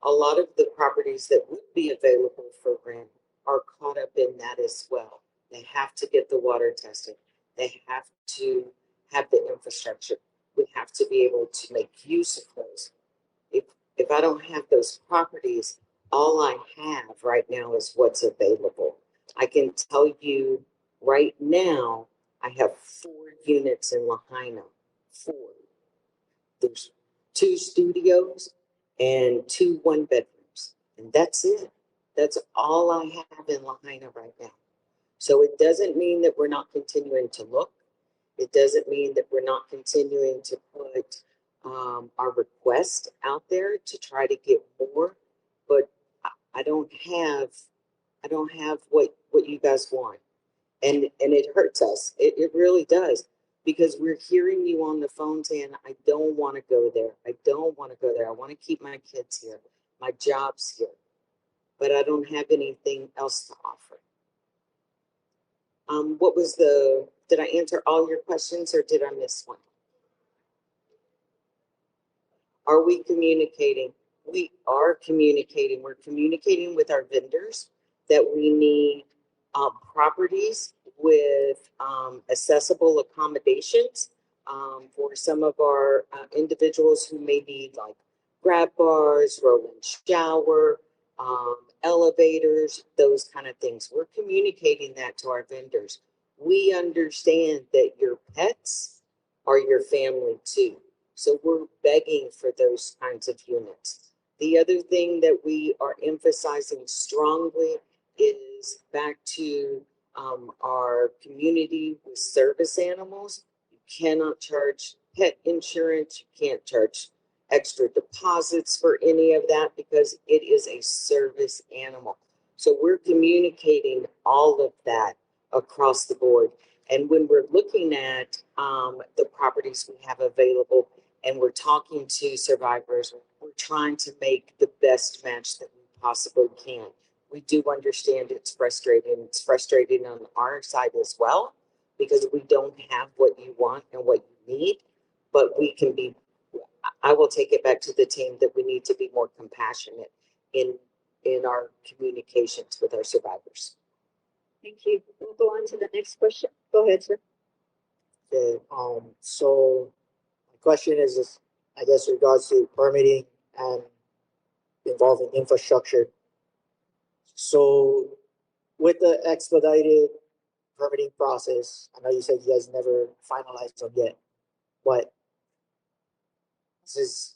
[SPEAKER 16] a lot of the properties that would be available for rent are caught up in that as well. They have to get the water tested. They have to have the infrastructure. We have to be able to make use of those. If I don't have those properties, all I have right now is what's available. I can tell you right now, I have 4 units in Lahaina. 4. There's 2 studios and 2 one-bedrooms. And that's it. That's all I have in Lahaina right now. So it doesn't mean that we're not continuing to look. It doesn't mean that we're not continuing to put our request out there to try to get more. But I don't have what you guys want. And it hurts us. It really does. Because we're hearing you on the phone saying, I don't want to go there. I don't want to go there. I want to keep my kids here. My job's here. But I don't have anything else to offer. Did I answer all your questions or did I miss one? Are we communicating? We are communicating. We're communicating with our vendors that we need properties with accessible accommodations for some of our individuals who may need like grab bars, roll and shower, elevators, those kind of things. We're communicating that to our vendors. We understand that your pets are your family too. So we're begging for those kinds of units. The other thing that we are emphasizing strongly is back to our community with service animals. You cannot charge pet insurance. You can't charge extra deposits for any of that because it is a service animal. So we're communicating all of that across the board. And when we're looking at the properties we have available and we're talking to survivors, we're trying to make the best match that we possibly can. We do understand it's frustrating. It's frustrating on our side as well because we don't have what you want and what you need, but we can be, I will take it back to the team that we need to be more compassionate in our communications with our survivors.
[SPEAKER 1] Thank you. We'll go on to the next question. Go ahead, sir.
[SPEAKER 5] Okay, so my question is I guess regards to permitting and involving infrastructure. So with the expedited permitting process, I know you said you guys never finalized them yet, but since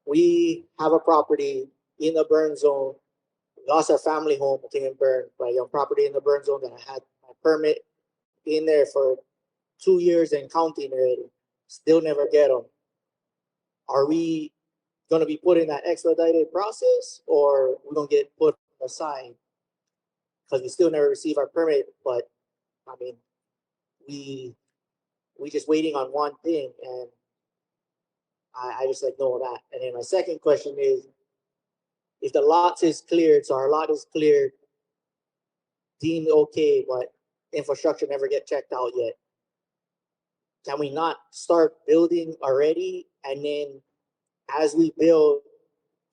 [SPEAKER 5] we have a property in the burn zone, we lost our family home in burn, right? Your property in the burn zone that I had my permit in there for 2 years and counting already, still never get them. Are we going to be put in that expedited process, or we're going to get put aside because we still never receive our permit? But I mean, we just waiting on one thing, and I just like know that. And then my second question is, if the lot is cleared, so our lot is cleared, deemed okay, but infrastructure never get checked out yet, can we not start building already? And then as we build,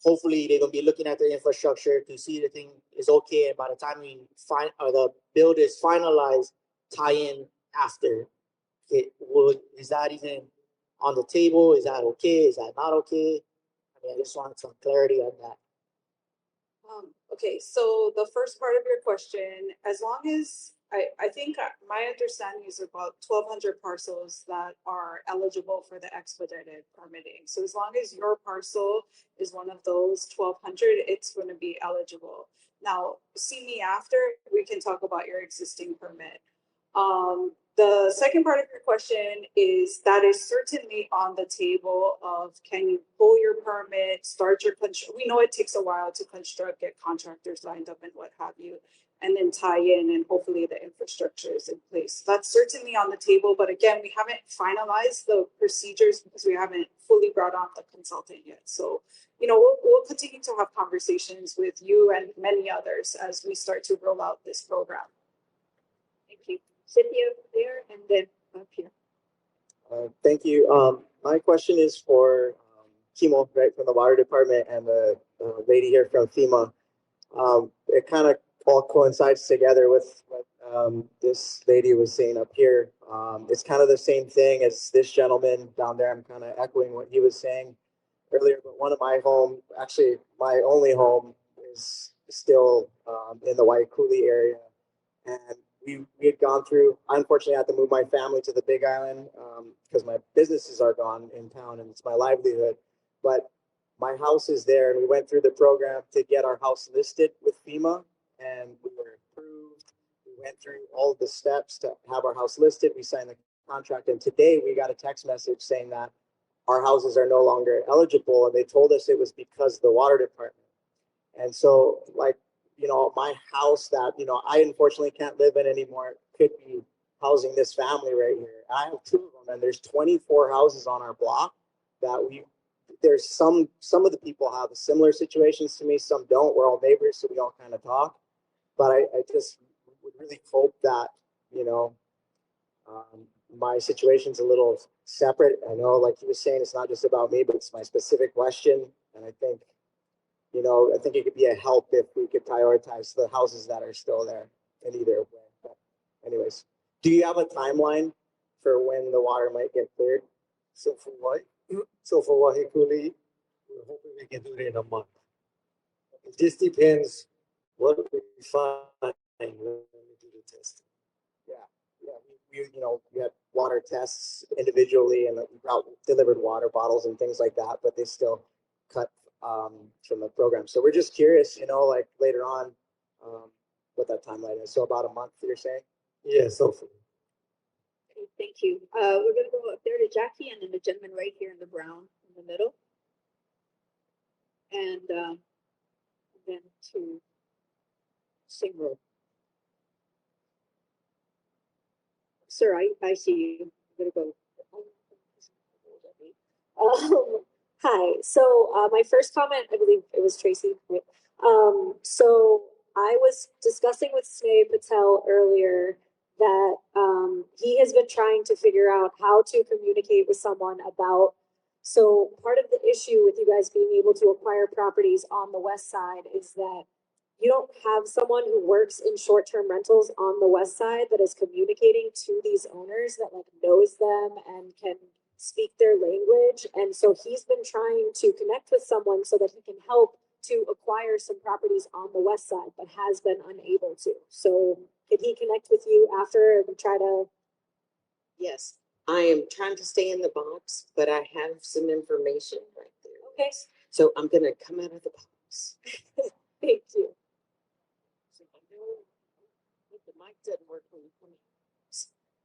[SPEAKER 5] hopefully they're gonna be looking at the infrastructure to see the thing is okay. And by the time we find the build is finalized, tie in after. Is that even on the table? Is that okay? Is that not okay? I mean, I just wanted some clarity on that.
[SPEAKER 6] Okay, so the first part of your question, as long as, I think my understanding is about 1,200 parcels that are eligible for the expedited permitting. So as long as your parcel is one of those 1,200, it's going to be eligible. Now, see me after, we can talk about your existing permit. The second part of your question is that is certainly on the table of can you pull your permit, start your construction. We know it takes a while to construct, get contractors lined up and what have you, and then tie in and hopefully the infrastructure is in place. That's certainly on the table, but again, we haven't finalized the procedures because we haven't fully brought on the consultant yet. So, you know, we'll continue to have conversations with you and many others as we start to roll out this program.
[SPEAKER 1] Thank you. Cynthia there and then up here.
[SPEAKER 2] Thank you. My question is for Kimo, right, from the water department, and the lady here from FEMA. It kind of all coincides together with what this lady was saying up here. It's kind of the same thing as this gentleman down there. I'm kind of echoing what he was saying earlier, but one of my home, actually my only home, is still in the Waikuli area. And we had gone through, I unfortunately had to move my family to the Big Island because my businesses are gone in town and it's my livelihood. But my house is there, and we went through the program to get our house listed with FEMA, and we were approved. We went through all of the steps to have our house listed. We signed the contract, and today we got a text message saying that our houses are no longer eligible, and they told us it was because of the water department. And so, like, you know, my house that, you know, I unfortunately can't live in anymore could be housing this family right here. I have two of them, and there's 24 houses on our block that there's some of the people have similar situations to me, some don't. We're all neighbors, so we all kind of talk. But I just would really hope that, you know, my situation's a little separate. I know, like he was saying, it's not just about me, but it's my specific question. And I think, you know, I think it could be a help if we could prioritize the houses that are still there in either way. But anyways, do you have a timeline for when the water might get cleared?
[SPEAKER 14] So for what? So for Wahikuli, we're hoping we can do it in a month. It just depends what we find when we do the testing.
[SPEAKER 2] Yeah. We had water tests individually, and we delivered water bottles and things like that, but they still cut from the program. So we're just curious, you know, like later on, what that timeline is. So about a month, you're saying?
[SPEAKER 14] Yeah, so
[SPEAKER 1] okay, thank you. We're gonna go up there to Jackie, and then the gentleman right here in the brown in the middle, and then to Single. Sir, I see you. I'm gonna go.
[SPEAKER 20] Hi. So my first comment, I believe it was Tracy. Right? So I was discussing with Sneh Patel earlier that he has been trying to figure out how to communicate with someone about. So part of the issue with you guys being able to acquire properties on the west side is that you don't have someone who works in short-term rentals on the west side that is communicating to these owners that like knows them and can speak their language. And so he's been trying to connect with someone so that he can help to acquire some properties on the west side, but has been unable to. So could he connect with you after and try to?
[SPEAKER 16] Yes, I am trying to stay in the box, but I have some information right there.
[SPEAKER 20] Okay.
[SPEAKER 16] So I'm going to come out of the box.
[SPEAKER 20] Thank you.
[SPEAKER 16] The mic doesn't work when you come out.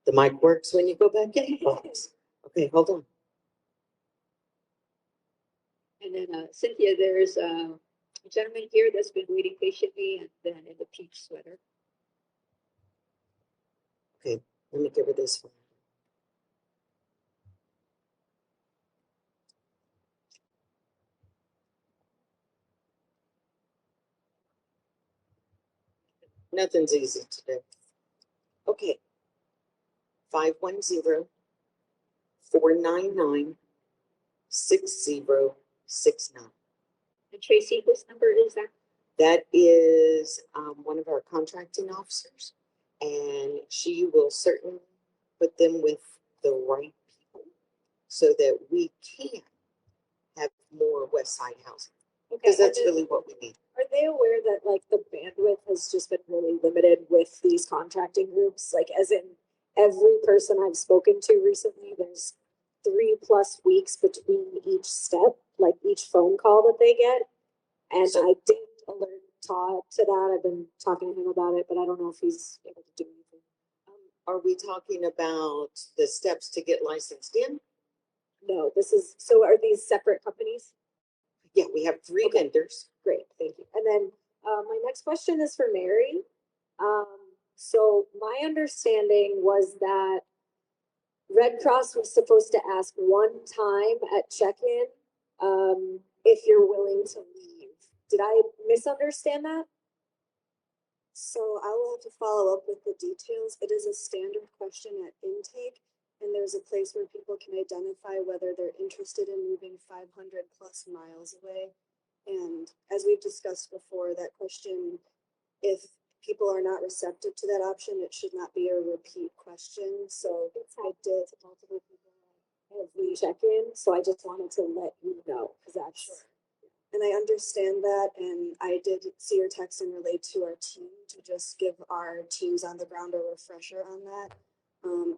[SPEAKER 16] The mic works when you go back in the box. Okay, hold on.
[SPEAKER 1] And then Cynthia, there's a gentleman here that's been waiting patiently, and then in the peach sweater.
[SPEAKER 16] Okay, let me give her this one. Nothing's easy today. Okay. 510 499-6069.
[SPEAKER 1] And Tracy, whose number is that?
[SPEAKER 16] That is one of our contracting officers, and she will certainly put them with the right people so that we can have more West Side housing. Because that's really what we need.
[SPEAKER 20] Are they aware that like the bandwidth has just been really limited with these contracting groups? Like as in every person I've spoken to recently, there's 3+ weeks between each step, like each phone call that they get. And I did alert Todd to that. I've been talking to him about it, but I don't know if he's able to do anything.
[SPEAKER 16] Are we talking about the steps to get licensed in?
[SPEAKER 20] No, so are these separate companies?
[SPEAKER 16] Yeah, we have 3 vendors.
[SPEAKER 20] Great, thank you. And then my next question is for Mary. So my understanding was that Red Cross was supposed to ask one time at check-in if you're willing to leave. Did I misunderstand that?
[SPEAKER 4] So I will have to follow up with the details. It is a standard question at intake, and there's a place where people can identify whether they're interested in moving 500+ miles away. And as we've discussed before, that question, if people are not receptive to that option, it should not be a repeat question. So I did multiple people
[SPEAKER 20] every check-in, so I just wanted to let you know because that's
[SPEAKER 4] sure. And I understand that, and I did see your text and relate to our team to just give our teams on the ground a refresher on that.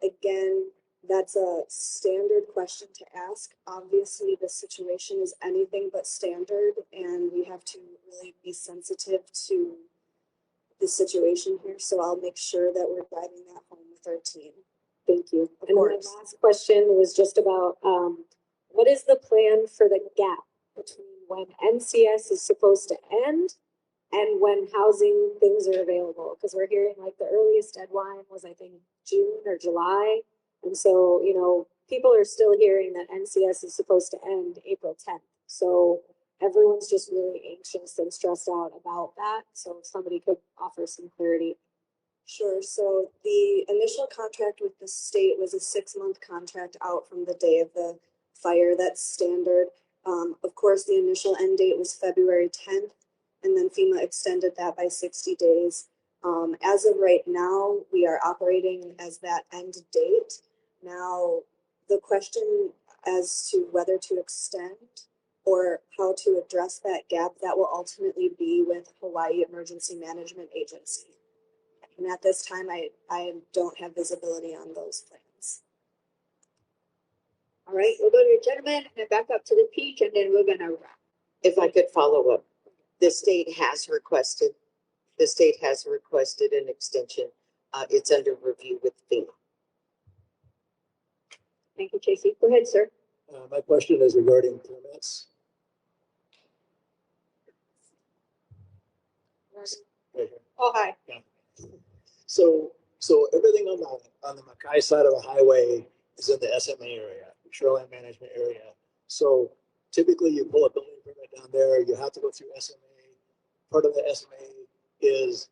[SPEAKER 4] Again, that's a standard question to ask. Obviously, the situation is anything but standard, and we have to really be sensitive to the situation here. So I'll make sure that we're driving that home with our team.
[SPEAKER 20] Thank you.
[SPEAKER 4] Of
[SPEAKER 20] and
[SPEAKER 4] course.
[SPEAKER 20] My last question was just about what is the plan for the gap between when NCS is supposed to end and when housing things are available? Because we're hearing like the earliest deadline was, I think, June or July. And so, you know, people are still hearing that NCS is supposed to end April 10th. So everyone's just really anxious and stressed out about that. So if somebody could offer some clarity.
[SPEAKER 4] Sure. So the initial contract with the state was a 6-month contract out from the day of the fire. That's standard. Of course, the initial end date was February 10th, and then FEMA extended that by 60 days. As of right now, we are operating as that end date. Now, the question as to whether to extend or how to address that gap, that will ultimately be with Hawaii Emergency Management Agency. And at this time, I don't have visibility on those plans.
[SPEAKER 1] All right, we'll go to the gentleman and then back up to the peak, and then we're gonna wrap.
[SPEAKER 16] If I could follow up, the state has requested an extension. It's under review with FEMA.
[SPEAKER 1] Thank you, Tracy. Go ahead, sir.
[SPEAKER 11] My question is regarding permits.
[SPEAKER 1] Right here. Oh, hi.
[SPEAKER 11] Yeah. So everything on the Mackay side of the highway is in the SMA area, shoreline management area. So typically you pull a building permit down there, you have to go through SMA. Part of the SMA is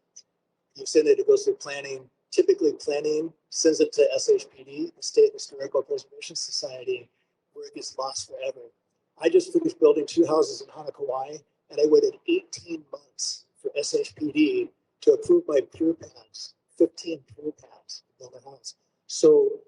[SPEAKER 11] you send it goes through planning. Typically planning sends it to SHPD, the State Historical Preservation Society, where it gets lost forever. I just finished building 2 houses in Hanakawai, and I waited 18 months for SHPD to approve my pure pads, 15 pure pads to build a house. So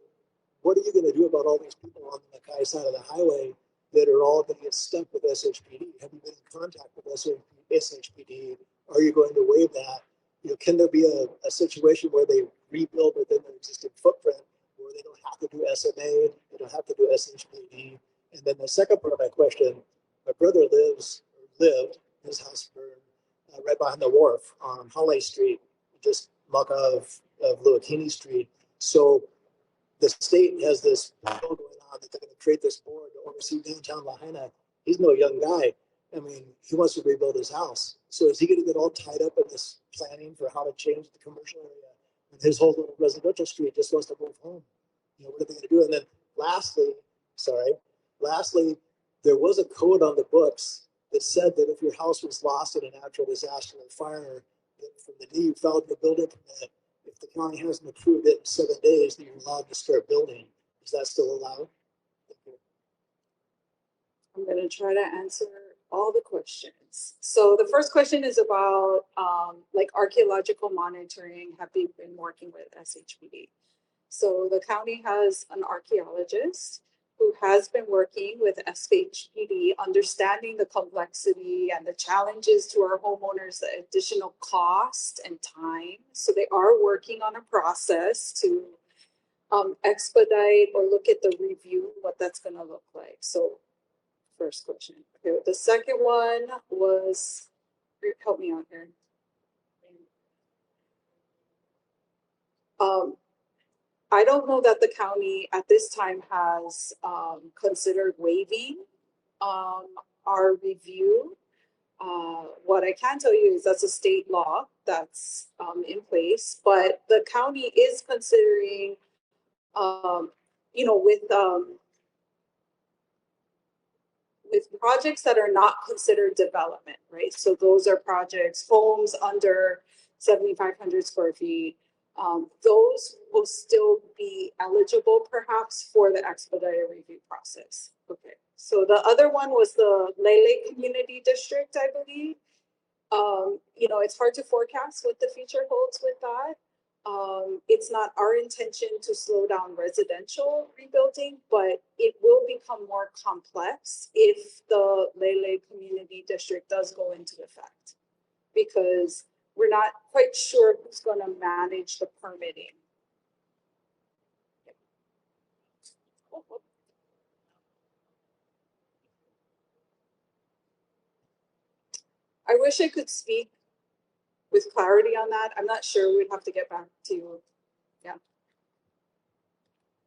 [SPEAKER 11] what are you going to do about all these people on the Mackay side of the highway that are all going to get stuck with SHPD? Have you been in contact with SHPD? Are you going to waive that? You know, can there be a situation where they rebuild within their existing footprint where they don't have to do SMA, they don't have to do SHPD? And then the second part of my question, my brother lived, his house burned right behind the wharf on Holly Street, just muck of Luakini Street. So the state has this bill going on that they're going to create this board to oversee downtown Lahaina. He's no young guy. I mean, he wants to rebuild his house. So is he going to get all tied up in this planning for how to change the commercial area? And his whole little residential street just wants to move home. You know, what are they going to do? And then lastly, there was a code on the books that said that if your house was lost in a natural disaster or fire, from the day you filed your building permit, if the county hasn't approved it in 7 days, then you're allowed to start building. Is that still allowed?
[SPEAKER 6] I'm going to try to answer all the questions. So the first question is about like archaeological monitoring. Have we been working with SHPD? So the county has an archaeologist who has been working with SHPD, understanding the complexity and the challenges to our homeowners, the additional cost and time. So they are working on a process to expedite or look at the review, what that's going to look like. So first question. Okay, the second one was, help me out here. I don't know that the county at this time has considered waiving our review. What I can tell you is that's a state law that's in place, but the county is considering, you know, with projects that are not considered development, right? So those are projects, homes under 7,500 square feet. Those will still be eligible perhaps for the expedited review process. Okay, so the other one was the Lele Community District, I believe. You know, it's hard to forecast what the future holds with that. It's not our intention to slow down residential rebuilding, but it will become more complex if the Lele Community District does go into effect, because we're not quite sure who's going to manage the permitting. I wish I could speak with clarity on that. I'm not sure. We'd have to get back to you. Yeah.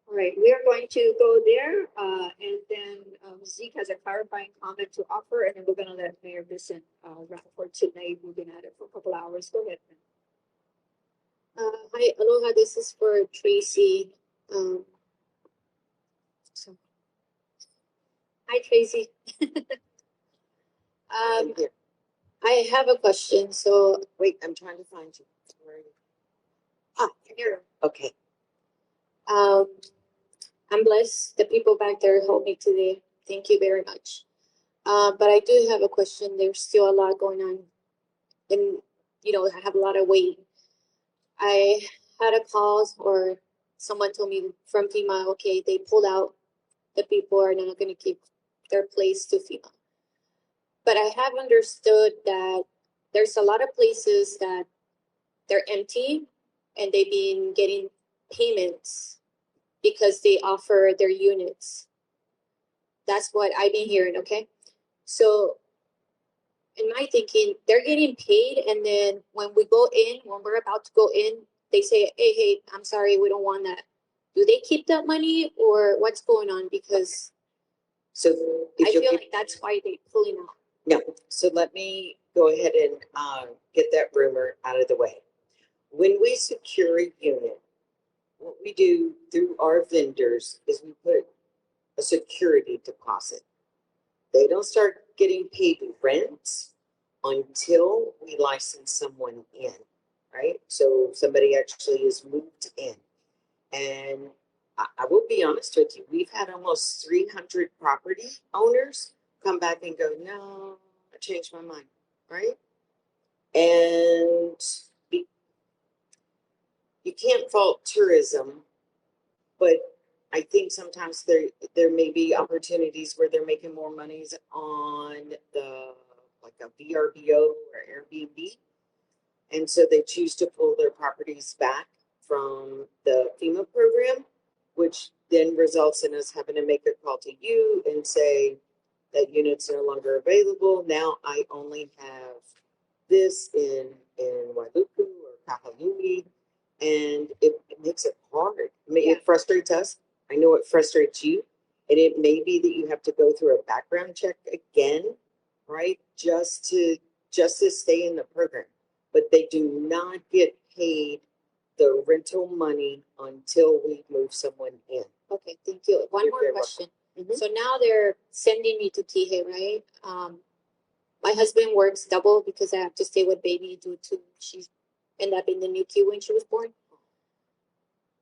[SPEAKER 1] All right, we are going to go there, and then Zeke has a clarifying comment to offer, and then we're going to let Mayor Vincent wrap for tonight. We've been at it for a couple hours. Go ahead.
[SPEAKER 10] Hi, aloha. This is for Tracy. Hi, Tracy. I have a question. So
[SPEAKER 16] wait, I'm trying to find you. Where are you?
[SPEAKER 10] Ah, here.
[SPEAKER 16] Okay.
[SPEAKER 10] I'm blessed. The people back there helped me today. Thank you very much. But I do have a question. There's still a lot going on, and you know, I have a lot of weight. I had a call, or someone told me from FEMA, okay, they pulled out. The people are not going to keep their place to FEMA. But I have understood that there's a lot of places that they're empty, and they've been getting payments because they offer their units. That's what I've been hearing, okay? So in my thinking, they're getting paid, and then when we go in, when we're about to go in, they say, hey, I'm sorry, we don't want that. Do they keep that money, or what's going on? Because
[SPEAKER 16] so
[SPEAKER 10] I feel like that's why they're pulling out.
[SPEAKER 16] No, so let me go ahead and get that rumor out of the way. When we secure a unit, what we do through our vendors is we put a security deposit. They don't start getting paid rent until we license someone in, right? So somebody actually is moved in. And I will be honest with you, we've had almost 300 property owners come back and go, no, I changed my mind, right? And you can't fault tourism, but I think sometimes there may be opportunities where they're making more monies on the like a VRBO or Airbnb, and so they choose to pull their properties back from the FEMA program, which then results in us having to make a call to you and say that unit's no longer available. Now I only have this in Wailuku or Kahului, and it makes it hard. It frustrates us. I know it frustrates you, and it may be that you have to go through a background check again, right? Just to stay in the program, but they do not get paid the rental money until we move someone in.
[SPEAKER 10] Okay, thank you. One more question. Mm-hmm. So now they're sending me to Kihei, right? My husband works double because I have to stay with baby due to she's ended up in the NICU when she was born.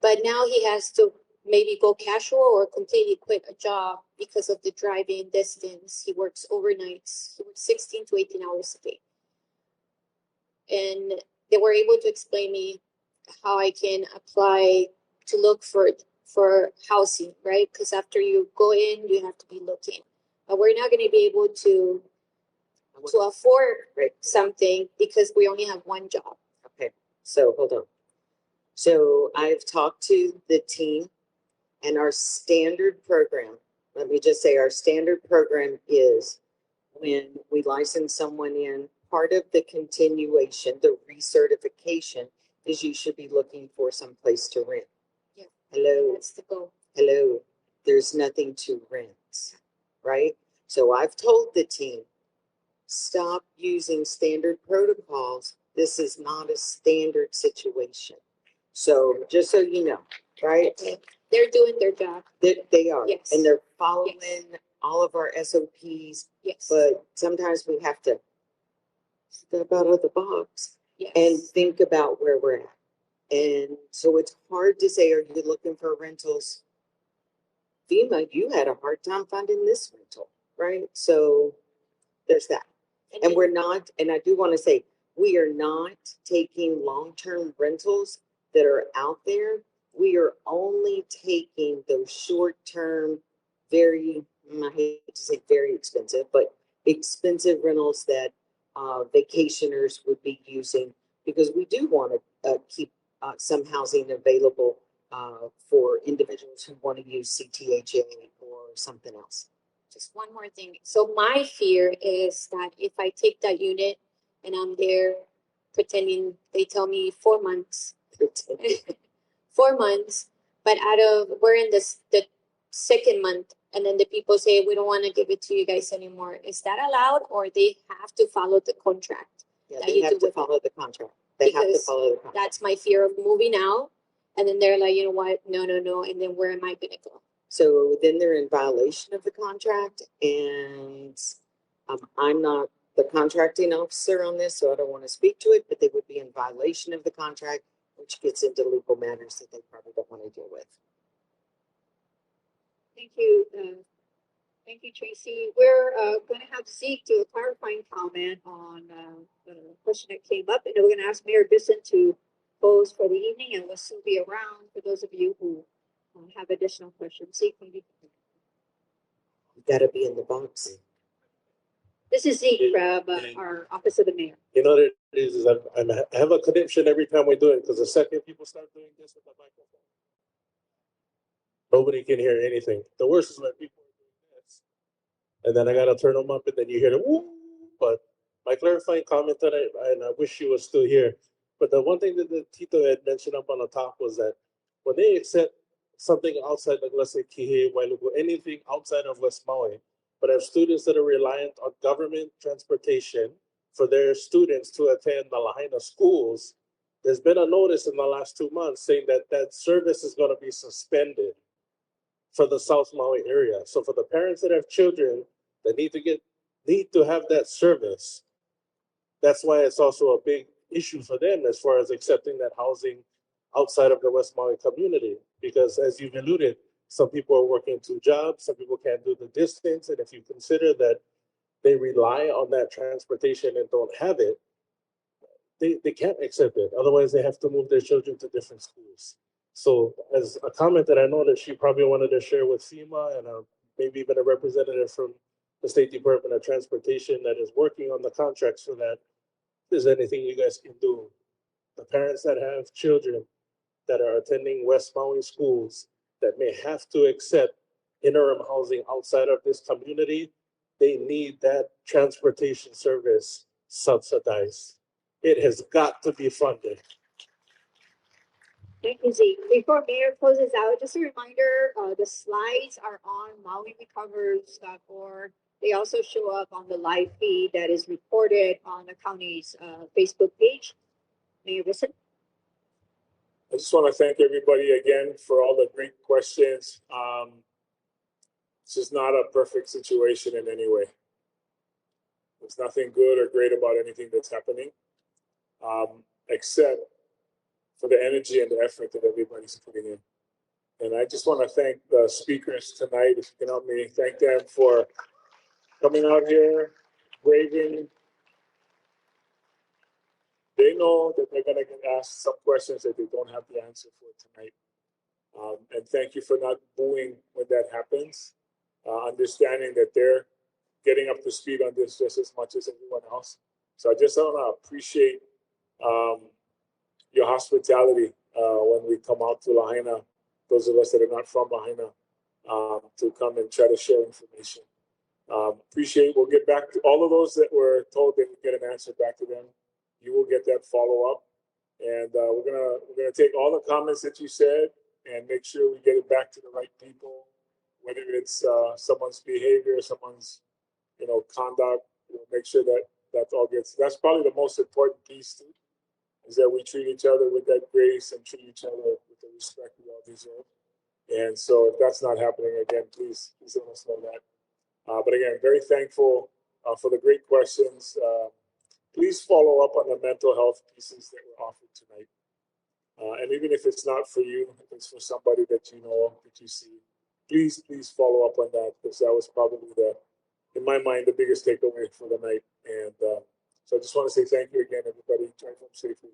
[SPEAKER 10] But now he has to maybe go casual or completely quit a job because of the driving distance. He works overnights. He works 16 to 18 hours a day. And they were able to explain me how I can apply to look for housing, right? Because after you go in, you have to be looking. But we're not going to be able to afford something because we only have one job.
[SPEAKER 16] Okay, so hold on. So I've talked to the team, and our standard program, let me just say, our standard program is when we license someone in, part of the continuation, the recertification, is you should be looking for some place to rent.
[SPEAKER 10] Yeah.
[SPEAKER 16] Hello.
[SPEAKER 10] That's the goal.
[SPEAKER 16] Hello. There's nothing to rent, right? So I've told the team, stop using standard protocols. This is not a standard situation. So just so you know, right?
[SPEAKER 10] They're doing their job.
[SPEAKER 16] They are.
[SPEAKER 10] Yes.
[SPEAKER 16] And they're following all of our SOPs.
[SPEAKER 10] Yes.
[SPEAKER 16] But sometimes we have to step out of the box
[SPEAKER 10] Yes.
[SPEAKER 16] and think about where we're at. And so it's hard to say, are you looking for rentals? FEMA, you had a hard time finding this rental, right? So there's that. And we're not, and I do want to say, we are not taking long-term rentals that are out there. We are only taking those short-term, very, I hate to say very expensive, but expensive rentals that vacationers would be using, because we do want to keep some housing available for individuals who want to use CTHA or something else.
[SPEAKER 10] Just one more thing. So my fear is that if I take that unit and I'm there pretending they tell me 4 months, 4 months, but we're in the second month, and then the people say we don't want to give it to you guys anymore. Is that allowed, or they have to follow the contract?
[SPEAKER 16] Yeah, they have to follow the contract. They have to follow the contract.
[SPEAKER 10] That's my fear of moving out, and then they're like, you know what? No, and then where am I gonna go?
[SPEAKER 16] So then they're in violation of the contract, and I'm not the contracting officer on this, so I don't want to speak to it, but they would be in violation of the contract, which gets into legal matters that they probably don't want to deal with.
[SPEAKER 1] Thank you. Thank you, Tracy. We're going to have Zeke do a clarifying comment on the question that came up, and then we're going to ask Mayor Bisson to close for the evening, and we'll soon be around for those of you who have additional questions. Zeke, maybe.
[SPEAKER 16] You got to be in the box.
[SPEAKER 1] This is Zeke from our Office of the Mayor.
[SPEAKER 21] You know what it is I have a connection every time we do it, because the second people start doing this with the microphone, nobody can hear anything. The worst is when people are doing this, and then I gotta turn them up, and then you hear the woo. But my clarifying comment that I wish she was still here. But the one thing that the Tito had mentioned up on the top was that when they accept something outside, like let's say Kihei, Wailuku, anything outside of West Maui, but have students that are reliant on government transportation for their students to attend the Lahaina schools, there's been a notice in the last 2 months saying that that service is going to be suspended for the South Maui area. So for the parents that have children that need to have that service, that's why it's also a big issue for them as far as accepting that housing outside of the West Maui community. Because as you've alluded, some people are working 2 jobs, some people can't do the distance. And if you consider that they rely on that transportation and don't have it, they can't accept it. Otherwise, they have to move their children to different schools. So as a comment that I know that she probably wanted to share with FEMA and maybe even a representative from the State Department of Transportation that is working on the contracts for that, if there's anything you guys can do. The parents that have children that are attending West Maui schools that may have to accept interim housing outside of this community, they need that transportation service subsidized. It has got to be funded.
[SPEAKER 1] Thank you, Zeke. Before Mayor closes out, just a reminder, the slides are on MauiRecovers.org. They also show up on the live feed that is reported on the county's Facebook page. Mayor Bisson.
[SPEAKER 21] I just want to thank everybody again for all the great questions. This is not a perfect situation in any way. There's nothing good or great about anything that's happening, except for the energy and the effort that everybody's putting in. And I just want to thank the speakers tonight. If you can help me thank them for coming out here, braving. They know that they're going to get asked some questions that they don't have the answer for tonight. And thank you for not booing when that happens, understanding that they're getting up to speed on this just as much as everyone else. So I just want to appreciate your hospitality when we come out to Lahaina, those of us that are not from Lahaina, to come and try to share information. Appreciate. We'll get back to all of those that were told they would get an answer back to them. You will get that follow up, and we're gonna take all the comments that you said and make sure we get it back to the right people, whether it's someone's behavior, someone's conduct. We'll make sure that that all gets. That's probably the most important piece too, is that we treat each other with that grace and treat each other with the respect we all deserve. And so, if that's not happening again, please let us know that. But again, very thankful for the great questions. Please follow up on the mental health pieces that were offered tonight. And even if it's not for you, if it's for somebody that you know, that you see, please follow up on that, because that was probably in my mind, the biggest takeaway for the night. And so I just want to say thank you again, everybody. Drive home safely.